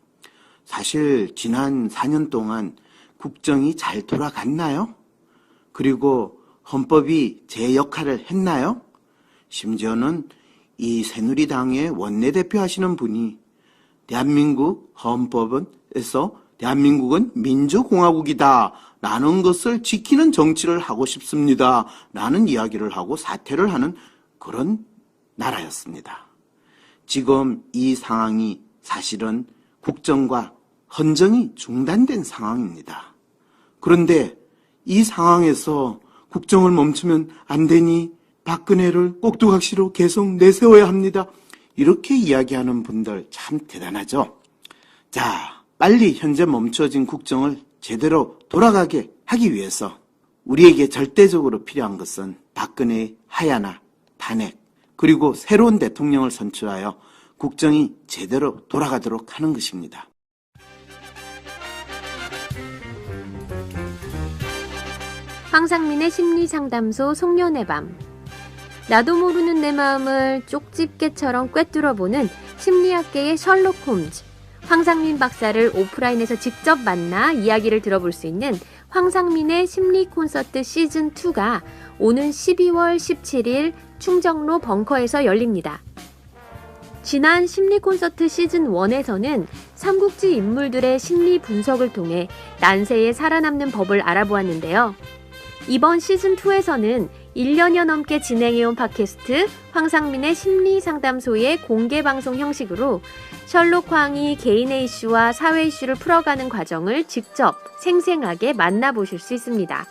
[SPEAKER 2] 사실 지난 4년 동안 국정이 잘 돌아갔나요? 그리고 헌법이 제 역할을 했나요? 심지어는 이 새누리당의 원내대표 하시는 분이 대한민국 헌법은 에서 대한민국은 민주공화국이다 라는 것을 지키는 정치를 하고 싶습니다 라는 이야기를 하고 사퇴를 하는 그런 나라였습니다. 지금 이 상황이 사실은 국정과 헌정이 중단된 상황입니다. 그런데 이 상황에서 국정을 멈추면 안 되니 박근혜를 꼭두각시로 계속 내세워야 합니다. 이렇게 이야기하는 분들 참 대단하죠. 자, 빨리 현재 멈춰진 국정을 제대로 돌아가게 하기 위해서 우리에게 절대적으로 필요한 것은 박근혜의 하야나 탄핵 그리고 새로운 대통령을 선출하여 국정이 제대로 돌아가도록 하는 것입니다.
[SPEAKER 7] 황상민의 심리상담소 송년의 밤. 나도 모르는 내 마음을 쪽집게처럼 꿰뚫어보는 심리학계의 셜록 홈즈. 황상민 박사를 오프라인에서 직접 만나 이야기를 들어볼 수 있는 황상민의 심리 콘서트 시즌2가 오는 12월 17일 충정로 벙커에서 열립니다. 지난 심리 콘서트 시즌1에서는 삼국지 인물들의 심리 분석을 통해 난세에 살아남는 법을 알아보았는데요. 이번 시즌2에서는 1년여 넘게 진행해온 팟캐스트 황상민의 심리상담소의 공개방송 형식으로 셜록 황이 개인의 이슈와 사회 이슈를 풀어가는 과정을 직접 생생하게 만나보실 수 있습니다.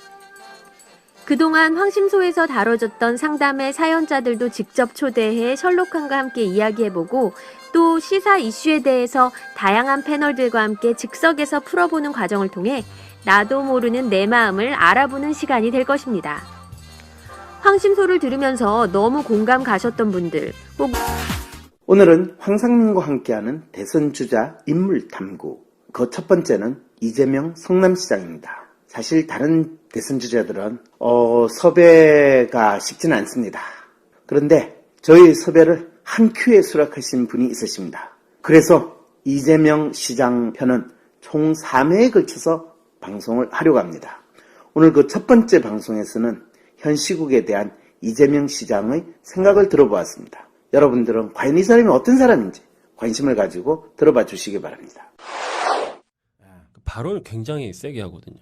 [SPEAKER 7] 그동안 황심소에서 다뤄졌던 상담의 사연자들도 직접 초대해 셜록황과 함께 이야기해보고 또 시사 이슈에 대해서 다양한 패널들과 함께 즉석에서 풀어보는 과정을 통해 나도 모르는 내 마음을 알아보는 시간이 될 것입니다. 황심소를 들으면서 너무 공감 가셨던 분들 혹은
[SPEAKER 2] 오늘은 황상민과 함께하는 대선 주자 인물 탐구. 그 첫 번째는 이재명 성남시장입니다. 사실 다른 대선 주자들은 섭외가 쉽지는 않습니다. 그런데 저희 섭외를 한 큐에 수락하신 분이 있으십니다. 그래서 이재명 시장 편은 총 3회에 걸쳐서 방송을 하려고 합니다. 오늘 그 첫 번째 방송에서는 현 시국에 대한 이재명 시장의 생각을 들어보았습니다. 여러분들은 과연 이 사람이 어떤 사람인지 관심을 가지고 들어봐 주시기 바랍니다.
[SPEAKER 6] 발언을 굉장히 세게 하거든요.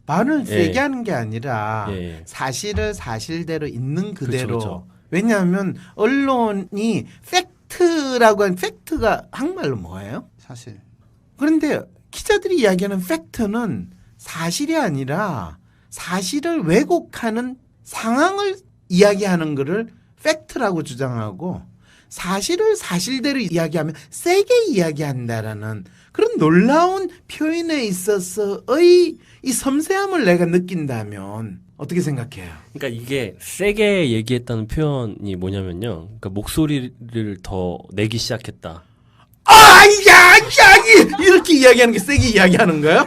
[SPEAKER 14] 발언을
[SPEAKER 6] 예.
[SPEAKER 14] 세게 하는 게 아니라
[SPEAKER 6] 예.
[SPEAKER 14] 사실을 사실대로 있는 그대로.
[SPEAKER 6] 그렇죠, 그렇죠.
[SPEAKER 14] 왜냐하면 언론이 팩트라고 하는 팩트가 한국말로 뭐예요?
[SPEAKER 15] 사실.
[SPEAKER 14] 그런데 기자들이 이야기하는 팩트는 사실이 아니라 사실을 왜곡하는 상황을 이야기하는 것을 팩트라고 주장하고 사실을 사실대로 이야기하면 세게 이야기한다라는 그런 놀라운 표현에 있어서의 이 섬세함을 내가 느낀다면 어떻게 생각해요?
[SPEAKER 6] 그러니까 이게 세게 얘기했다는 표현이 뭐냐면요. 그러니까 목소리를 더 내기 시작했다.
[SPEAKER 14] 이렇게 이야기하는 게 세게 이야기하는 거야?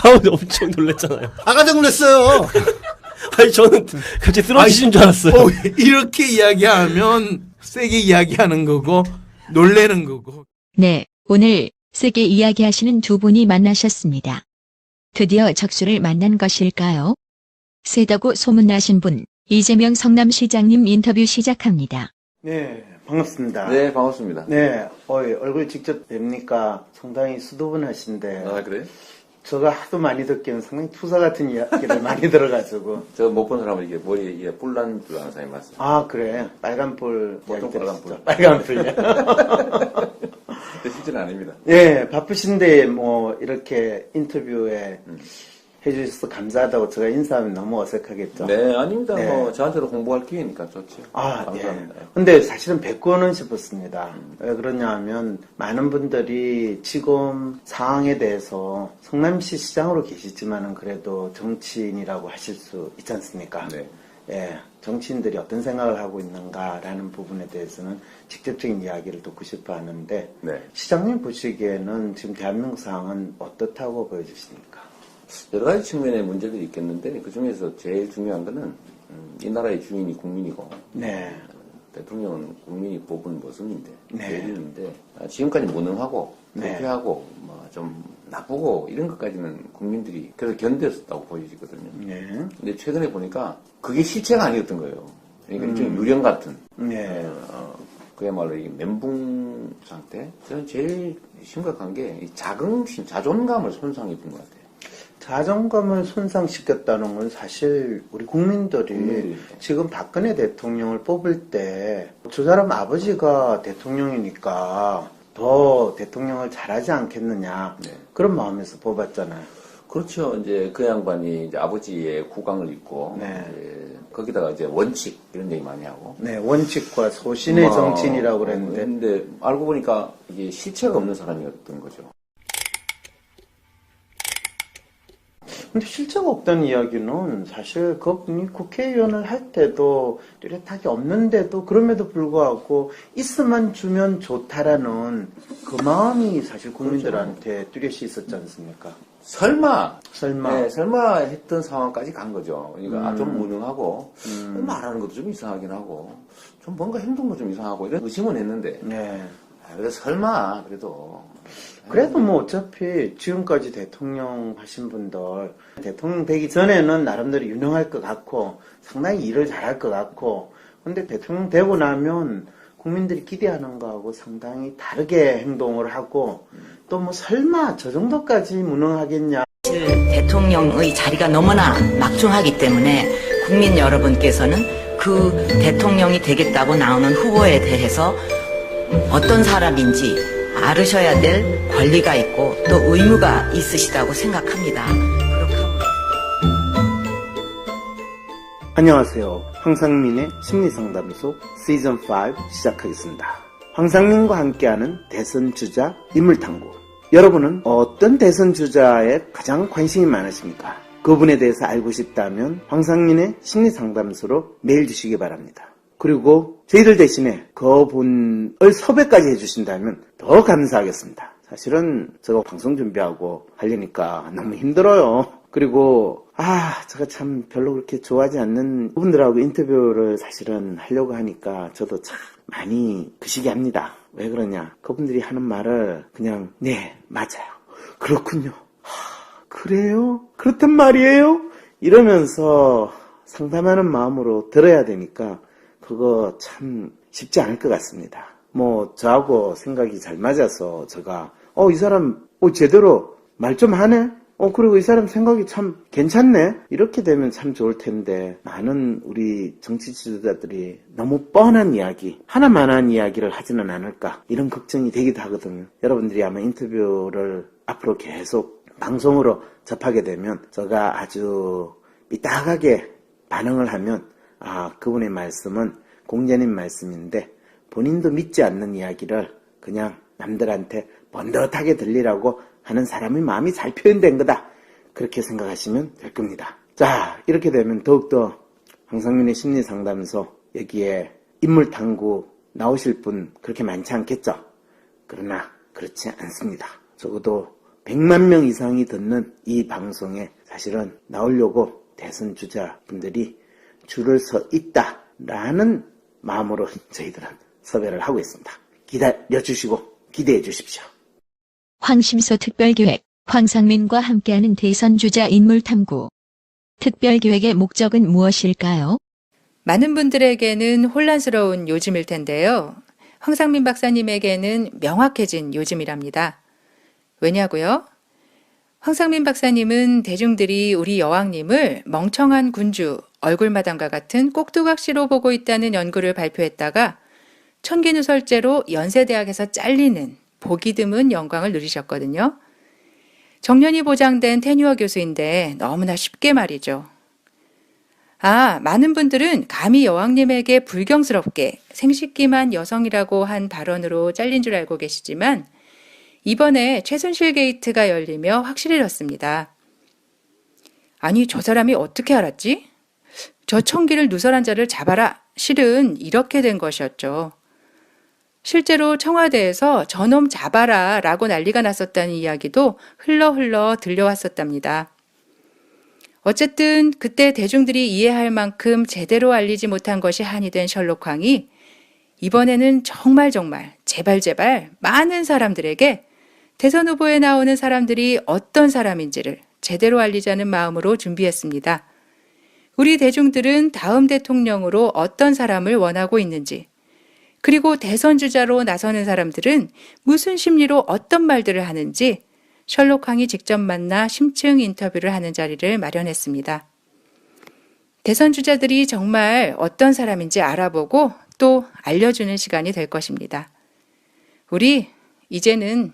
[SPEAKER 6] 엄청 놀랐잖아요.
[SPEAKER 15] 깜짝 놀랐어요.
[SPEAKER 6] 아니 저는 갑자기 쓰러지신 줄 알았어요.
[SPEAKER 14] 이렇게 이야기하면 세게 이야기하는 거고 놀래는 거고.
[SPEAKER 3] 네, 오늘 세게 이야기하시는 두 분이 만나셨습니다. 드디어 적수를 만난 것일까요? 세다고 소문나신 분, 이재명 성남시장님 인터뷰 시작합니다.
[SPEAKER 2] 네, 반갑습니다.
[SPEAKER 8] 네, 반갑습니다.
[SPEAKER 2] 네, 얼굴 직접 뵙니까 상당히 수도분하신데.
[SPEAKER 8] 아, 그래요?
[SPEAKER 2] 제가 하도 많이 듣기는 상당히 투사 같은 이야기를 많이 들어가지고.
[SPEAKER 8] 저 못 본 사람은 이게 머리에 뿔난 줄 아는 사람이 많습니다.
[SPEAKER 2] 아, 그래? 빨간 뿔.
[SPEAKER 8] 보통 빨간 뿔.
[SPEAKER 2] 빨간 뿔이요?
[SPEAKER 8] 근데 실제는 아닙니다.
[SPEAKER 2] 예, 바쁘신데 뭐 이렇게 인터뷰에 해주셔서 감사하다고 제가 인사하면 너무 어색하겠죠?
[SPEAKER 8] 네, 아닙니다.
[SPEAKER 2] 네.
[SPEAKER 8] 뭐 저한테도 공부할 기회니까 좋죠.
[SPEAKER 2] 아,
[SPEAKER 8] 감사합니다.
[SPEAKER 2] 네. 근데 사실은 뵙고는 싶었습니다. 왜 그러냐 하면 많은 분들이 지금 상황에 대해서 성남시 시장으로 계시지만은 그래도 정치인이라고 하실 수 있지 않습니까?
[SPEAKER 8] 네.
[SPEAKER 2] 예, 정치인들이 어떤 생각을 하고 있는가라는 부분에 대해서는 직접적인 이야기를 듣고 싶어 하는데,
[SPEAKER 8] 네.
[SPEAKER 2] 시장님 보시기에는 지금 대한민국 상황은 어떻다고 보여주십니까?
[SPEAKER 8] 여러 가지 측면의 문제들이 있겠는데 그 중에서 제일 중요한 거는 이 나라의 주인이 국민이고
[SPEAKER 2] 네.
[SPEAKER 8] 대통령은 국민이 뽑은 모습인데
[SPEAKER 2] 네.
[SPEAKER 8] 대리인데 지금까지 무능하고
[SPEAKER 2] 네.
[SPEAKER 8] 부패하고 좀 나쁘고 이런 것까지는 국민들이 그래서 견뎠었다고 보여지거든요.
[SPEAKER 2] 네.
[SPEAKER 8] 근데 최근에 보니까 그게 실체가 아니었던 거예요. 그러니까 일종의 유령 같은.
[SPEAKER 2] 네.
[SPEAKER 8] 그야말로 이 멘붕 상태. 저는 제일 심각한 게 이 자존감을 손상 입은 것 같아요.
[SPEAKER 2] 자존감을 손상시켰다는 건 사실 우리 국민들이 지금 박근혜 대통령을 뽑을 때 저 사람 아버지가 대통령이니까 더 대통령을 잘하지 않겠느냐 그런 마음에서 뽑았잖아요.
[SPEAKER 8] 그렇죠. 이제 그 양반이 이제 아버지의 국왕을 입고 이제 거기다가 이제 원칙 이런 얘기 많이 하고.
[SPEAKER 2] 네, 원칙과 소신의 정치인이라고 그랬는데.
[SPEAKER 8] 근데 알고 보니까 이게 실체가 없는 사람이었던 거죠.
[SPEAKER 2] 근데 실체가 없다는 이야기는 사실 그분이 국회의원을 할 때도 뚜렷하게 없는데도 그럼에도 불구하고 있으면 주면 좋다라는 그 마음이 사실 국민들한테 뚜렷이 있었지 않습니까?
[SPEAKER 8] 설마.
[SPEAKER 2] 네,
[SPEAKER 8] 설마 했던 상황까지 간 거죠. 그러니까 좀 무능하고 말하는 것도 좀 이상하긴 하고 좀 뭔가 행동도 좀 이상하고 이런 의심은 했는데. 그래서 설마 그래도
[SPEAKER 2] 뭐 어차피 지금까지 대통령 하신 분들 대통령 되기 전에는 나름대로 유능할 것 같고 상당히 일을 잘할 것 같고 근데 대통령 되고 나면 국민들이 기대하는 거하고 상당히 다르게 행동을 하고 또 뭐 설마 저 정도까지 무능하겠냐.
[SPEAKER 1] 대통령의 자리가 너무나 막중하기 때문에 국민 여러분께서는 그 대통령이 되겠다고 나오는 후보에 대해서 어떤 사람인지 알으셔야 될 권리가 있고 또 의무가 있으시다고 생각합니다.
[SPEAKER 2] 안녕하세요. 황상민의 심리상담소 시즌 5 시작하겠습니다. 황상민과 함께하는 대선 주자 인물탐구. 여러분은 어떤 대선 주자에 가장 관심이 많으십니까? 그분에 대해서 알고 싶다면 황상민의 심리상담소로 메일 주시기 바랍니다. 그리고 저희들 대신에 그분을 섭외까지 해주신다면 더 감사하겠습니다. 사실은 제가 방송 준비하고 하려니까 너무 힘들어요. 그리고 제가 참 별로 그렇게 좋아하지 않는 분들하고 인터뷰를 사실은 하려고 하니까 저도 참 많이 그시기 합니다. 왜 그러냐? 그분들이 하는 말을 그냥 네, 맞아요. 그렇군요. 그래요? 그렇단 말이에요? 이러면서 상담하는 마음으로 들어야 되니까 그거 참 쉽지 않을 것 같습니다. 뭐 저하고 생각이 잘 맞아서 제가 이 사람 제대로 말 좀 하네? 그리고 이 사람 생각이 참 괜찮네? 이렇게 되면 참 좋을 텐데 많은 우리 정치 지도자들이 너무 뻔한 이야기, 하나만한 이야기를 하지는 않을까 이런 걱정이 되기도 하거든요. 여러분들이 아마 인터뷰를 앞으로 계속 방송으로 접하게 되면 제가 아주 삐딱하게 반응을 하면 그분의 말씀은 공자님 말씀인데 본인도 믿지 않는 이야기를 그냥 남들한테 번듯하게 들리라고 하는 사람의 마음이 잘 표현된 거다. 그렇게 생각하시면 될 겁니다. 자, 이렇게 되면 더욱더 황상민의 심리상담소 여기에 인물탐구 나오실 분 그렇게 많지 않겠죠? 그러나 그렇지 않습니다. 적어도 100만 명 이상이 듣는 이 방송에 사실은 나오려고 대선 주자분들이 줄을 서 있다라는 마음으로 저희들은 섭외를 하고 있습니다. 기다려주시고 기대해 주십시오.
[SPEAKER 3] 황심소 특별기획, 황상민과 함께하는 대선주자 인물탐구. 특별기획의 목적은 무엇일까요?
[SPEAKER 4] 많은 분들에게는 혼란스러운 요즘일 텐데요. 황상민 박사님에게는 명확해진 요즘이랍니다. 왜냐고요? 황상민 박사님은 대중들이 우리 여왕님을 멍청한 군주, 얼굴마담과 같은 꼭두각시로 보고 있다는 연구를 발표했다가 천기누설제로 연세대학에서 잘리는 보기 드문 영광을 누리셨거든요. 정년이 보장된 테뉴어 교수인데 너무나 쉽게 말이죠. 많은 분들은 감히 여왕님에게 불경스럽게 생식기만 여성이라고 한 발언으로 잘린 줄 알고 계시지만 이번에 최순실 게이트가 열리며 확실해졌습니다. 아니, 저 사람이 어떻게 알았지? 저 청기를 누설한 자를 잡아라. 실은 이렇게 된 것이었죠. 실제로 청와대에서 저놈 잡아라 라고 난리가 났었다는 이야기도 흘러 들려왔었답니다. 어쨌든 그때 대중들이 이해할 만큼 제대로 알리지 못한 것이 한이 된 셜록황이 이번에는 정말 제발 많은 사람들에게 대선 후보에 나오는 사람들이 어떤 사람인지를 제대로 알리자는 마음으로 준비했습니다. 우리 대중들은 다음 대통령으로 어떤 사람을 원하고 있는지, 그리고 대선 주자로 나서는 사람들은 무슨 심리로 어떤 말들을 하는지 셜록항이 직접 만나 심층 인터뷰를 하는 자리를 마련했습니다. 대선 주자들이 정말 어떤 사람인지 알아보고 또 알려주는 시간이 될 것입니다. 우리 이제는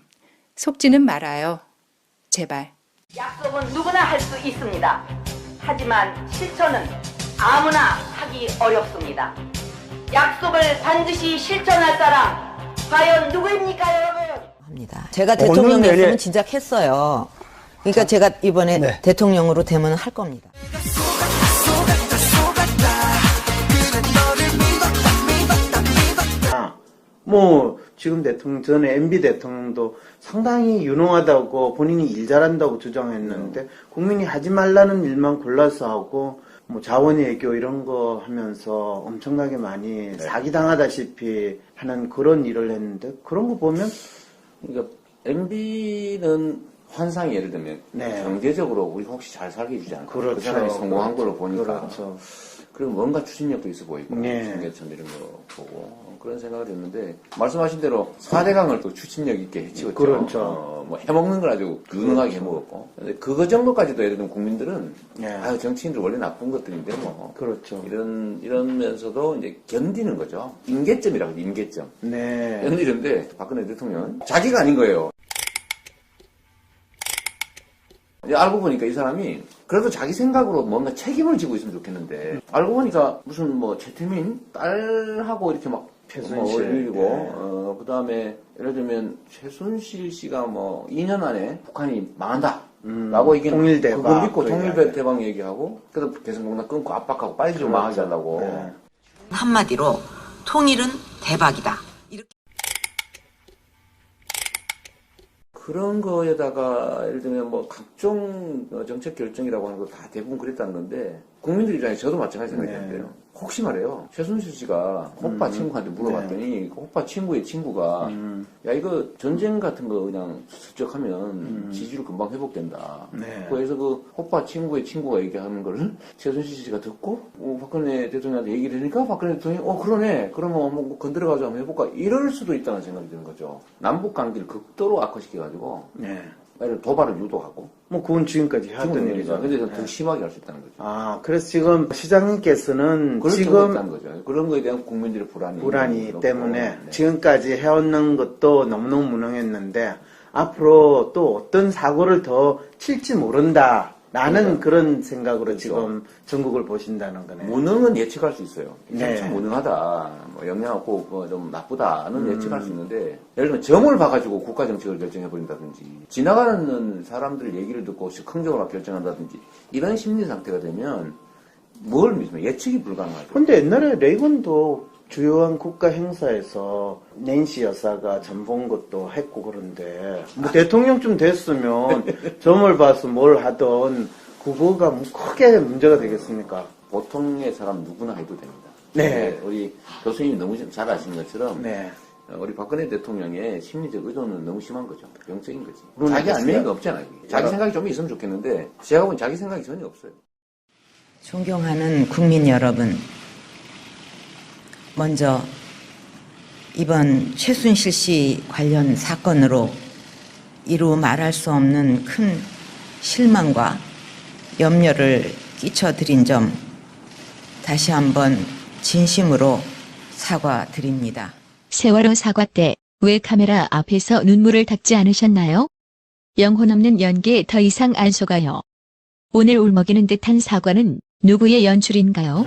[SPEAKER 4] 속지는 말아요. 제발.
[SPEAKER 1] 약속은 누구나 할 수 있습니다. 하지만 실천은 아무나 하기 어렵습니다. 약속을 반드시 실천할 사람 과연 누구입니까, 여러분?
[SPEAKER 5] 합니다. 제가 대통령이었으면 진작 했어요. 그러니까 제가 이번에 대통령으로 되면 할 겁니다.
[SPEAKER 2] 뭐 지금 대통령 전에 MB 대통령도 상당히 유능하다고 본인이 일 잘한다고 주장했는데 국민이 하지 말라는 일만 골라서 하고 뭐 자원외교 이런 거 하면서 엄청나게 많이 사기당하다시피 하는 그런 일을 했는데 그런 거 보면
[SPEAKER 8] 그러니까 MB는 환상이 예를 들면 경제적으로 우리 혹시 잘 살게 해주지 않을까.
[SPEAKER 2] 그렇죠.
[SPEAKER 8] 그 사람이 성공한 걸로 보니까.
[SPEAKER 2] 그렇죠.
[SPEAKER 8] 그리고 뭔가 추진력도 있어 보이고 청계천 이런 거 보고 그런 생각을 했는데 말씀하신 대로 4대강을 또 추진력 있게 해치웠죠.
[SPEAKER 2] 그렇죠.
[SPEAKER 8] 뭐 해먹는 걸 아주 유능하게 해먹었고 근데 그거 정도까지도 예를 들면 국민들은 아유 정치인들 원래 나쁜 것들인데 뭐
[SPEAKER 2] 그렇죠.
[SPEAKER 8] 이러면서도 이제 견디는 거죠. 임계점이라고 하죠. 임계점. 견디는데 박근혜 대통령은 자기가 아닌 거예요. 이제 알고 보니까 이 사람이 그래도 자기 생각으로 뭔가 책임을 지고 있으면 좋겠는데 알고 보니까 무슨 뭐 최태민 딸하고 이렇게 막 올리고 그 다음에 예를 들면 최순실 씨가 뭐 2년 안에 북한이 망한다 라고 얘기는
[SPEAKER 2] 통일대박
[SPEAKER 8] 그거 믿고 통일대박 얘기하고 그래서 개성공단 끊고 압박하고 빨리 좀 망하게 하려고
[SPEAKER 1] 한마디로 통일은 대박이다.
[SPEAKER 8] 그런 거에다가 예를 들면 뭐 각종 정책 결정이라고 하는 거 다 대부분 그랬다는 건데 국민들 입장에 저도 마찬가지 생각했는데요. 혹시 말해요. 최순실 씨가 호빠 친구한테 물어봤더니 그 호빠 친구의 친구가 야 이거 전쟁 같은 거 그냥 슬쩍 하면 지지율 금방 회복된다. 그래서 그 호빠 친구의 친구가 얘기하는 거를 최순실 씨가 듣고 박근혜 대통령한테 얘기를 하니까 박근혜 대통령이 그러네. 그러면 뭐 건드려가지고 한번 해볼까. 이럴 수도 있다는 생각이 드는 거죠. 남북 관계를 극도로 악화시켜가지고 도발을 유도하고.
[SPEAKER 2] 뭐 그건 지금까지 하던 일이죠.
[SPEAKER 8] 근데 더 심하게 할 수 있다는 거죠.
[SPEAKER 2] 그래서 지금 시장님께서는 지금
[SPEAKER 8] 거죠. 그런 거에 대한 국민들의
[SPEAKER 2] 불안이 때문에 지금까지 해왔는 것도 너무너무 무능했는데 앞으로 또 어떤 사고를 더 칠지 모른다. 라는 그런 생각으로 지금 전국을 보신다는 거네요.
[SPEAKER 8] 무능은 예측할 수 있어요. 참 무능하다, 뭐 영향 없고 좀 나쁘다는 예측할 수 있는데 예를 들면 점을 봐가지고 국가 정책을 결정해버린다든지 지나가는 사람들 얘기를 듣고 즉흥적으로 결정한다든지 이런 심리 상태가 되면 뭘 믿으면 예측이 불가능하죠.
[SPEAKER 2] 근데 옛날에 레이건도 주요한 국가 행사에서 낸시 여사가 점 본 것도 했고 그런데 뭐 대통령쯤 됐으면 점을 봐서 뭘 하던 그거가 뭐 크게 문제가 되겠습니까?
[SPEAKER 8] 보통의 사람 누구나 해도 됩니다. 우리 교수님이 너무 잘 아시는 것처럼 우리 박근혜 대통령의 심리적 의도는 너무 심한 거죠. 병적인 거지. 자기 알맹이가 없잖아요. 자기 생각이 좀 있으면 좋겠는데 제가 보면 자기 생각이 전혀 없어요.
[SPEAKER 1] 존경하는 국민 여러분, 먼저 이번 최순실 씨 관련 사건으로 이루 말할 수 없는 큰 실망과 염려를 끼쳐드린 점 다시 한번 진심으로 사과드립니다.
[SPEAKER 3] 세월호 사과 때 왜 카메라 앞에서 눈물을 닦지 않으셨나요? 영혼 없는 연기에 더 이상 안 속아요. 오늘 울먹이는 듯한 사과는 누구의 연출인가요?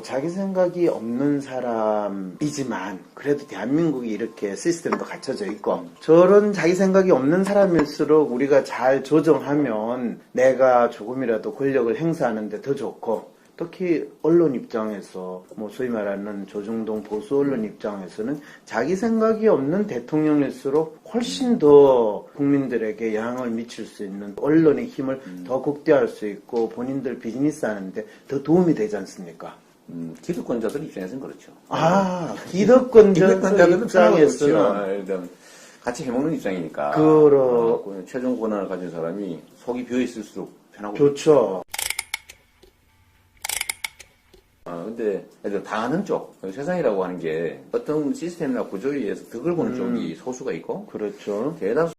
[SPEAKER 2] 자기 생각이 없는 사람이지만 그래도 대한민국이 이렇게 시스템도 갖춰져 있고 저런 자기 생각이 없는 사람일수록 우리가 잘 조정하면 내가 조금이라도 권력을 행사하는데 더 좋고 특히 언론 입장에서 뭐 소위 말하는 조중동 보수 언론 입장에서는 자기 생각이 없는 대통령일수록 훨씬 더 국민들에게 영향을 미칠 수 있는 언론의 힘을 더 극대화할 수 있고 본인들 비즈니스 하는데 더 도움이 되지 않습니까?
[SPEAKER 8] 기득권자들 입장에서는 그렇죠.
[SPEAKER 2] 기득권자들 입장에서는
[SPEAKER 8] 그렇죠. 같이 해먹는 입장이니까. 최종 권한을 가진 사람이 속이 비어있을수록 편하고.
[SPEAKER 2] 좋죠.
[SPEAKER 8] 애들 당하는 쪽, 세상이라고 하는 게 어떤 시스템이나 구조에 의해서 득을 보는 쪽이 소수가 있고,
[SPEAKER 2] 그렇죠.
[SPEAKER 8] 대다수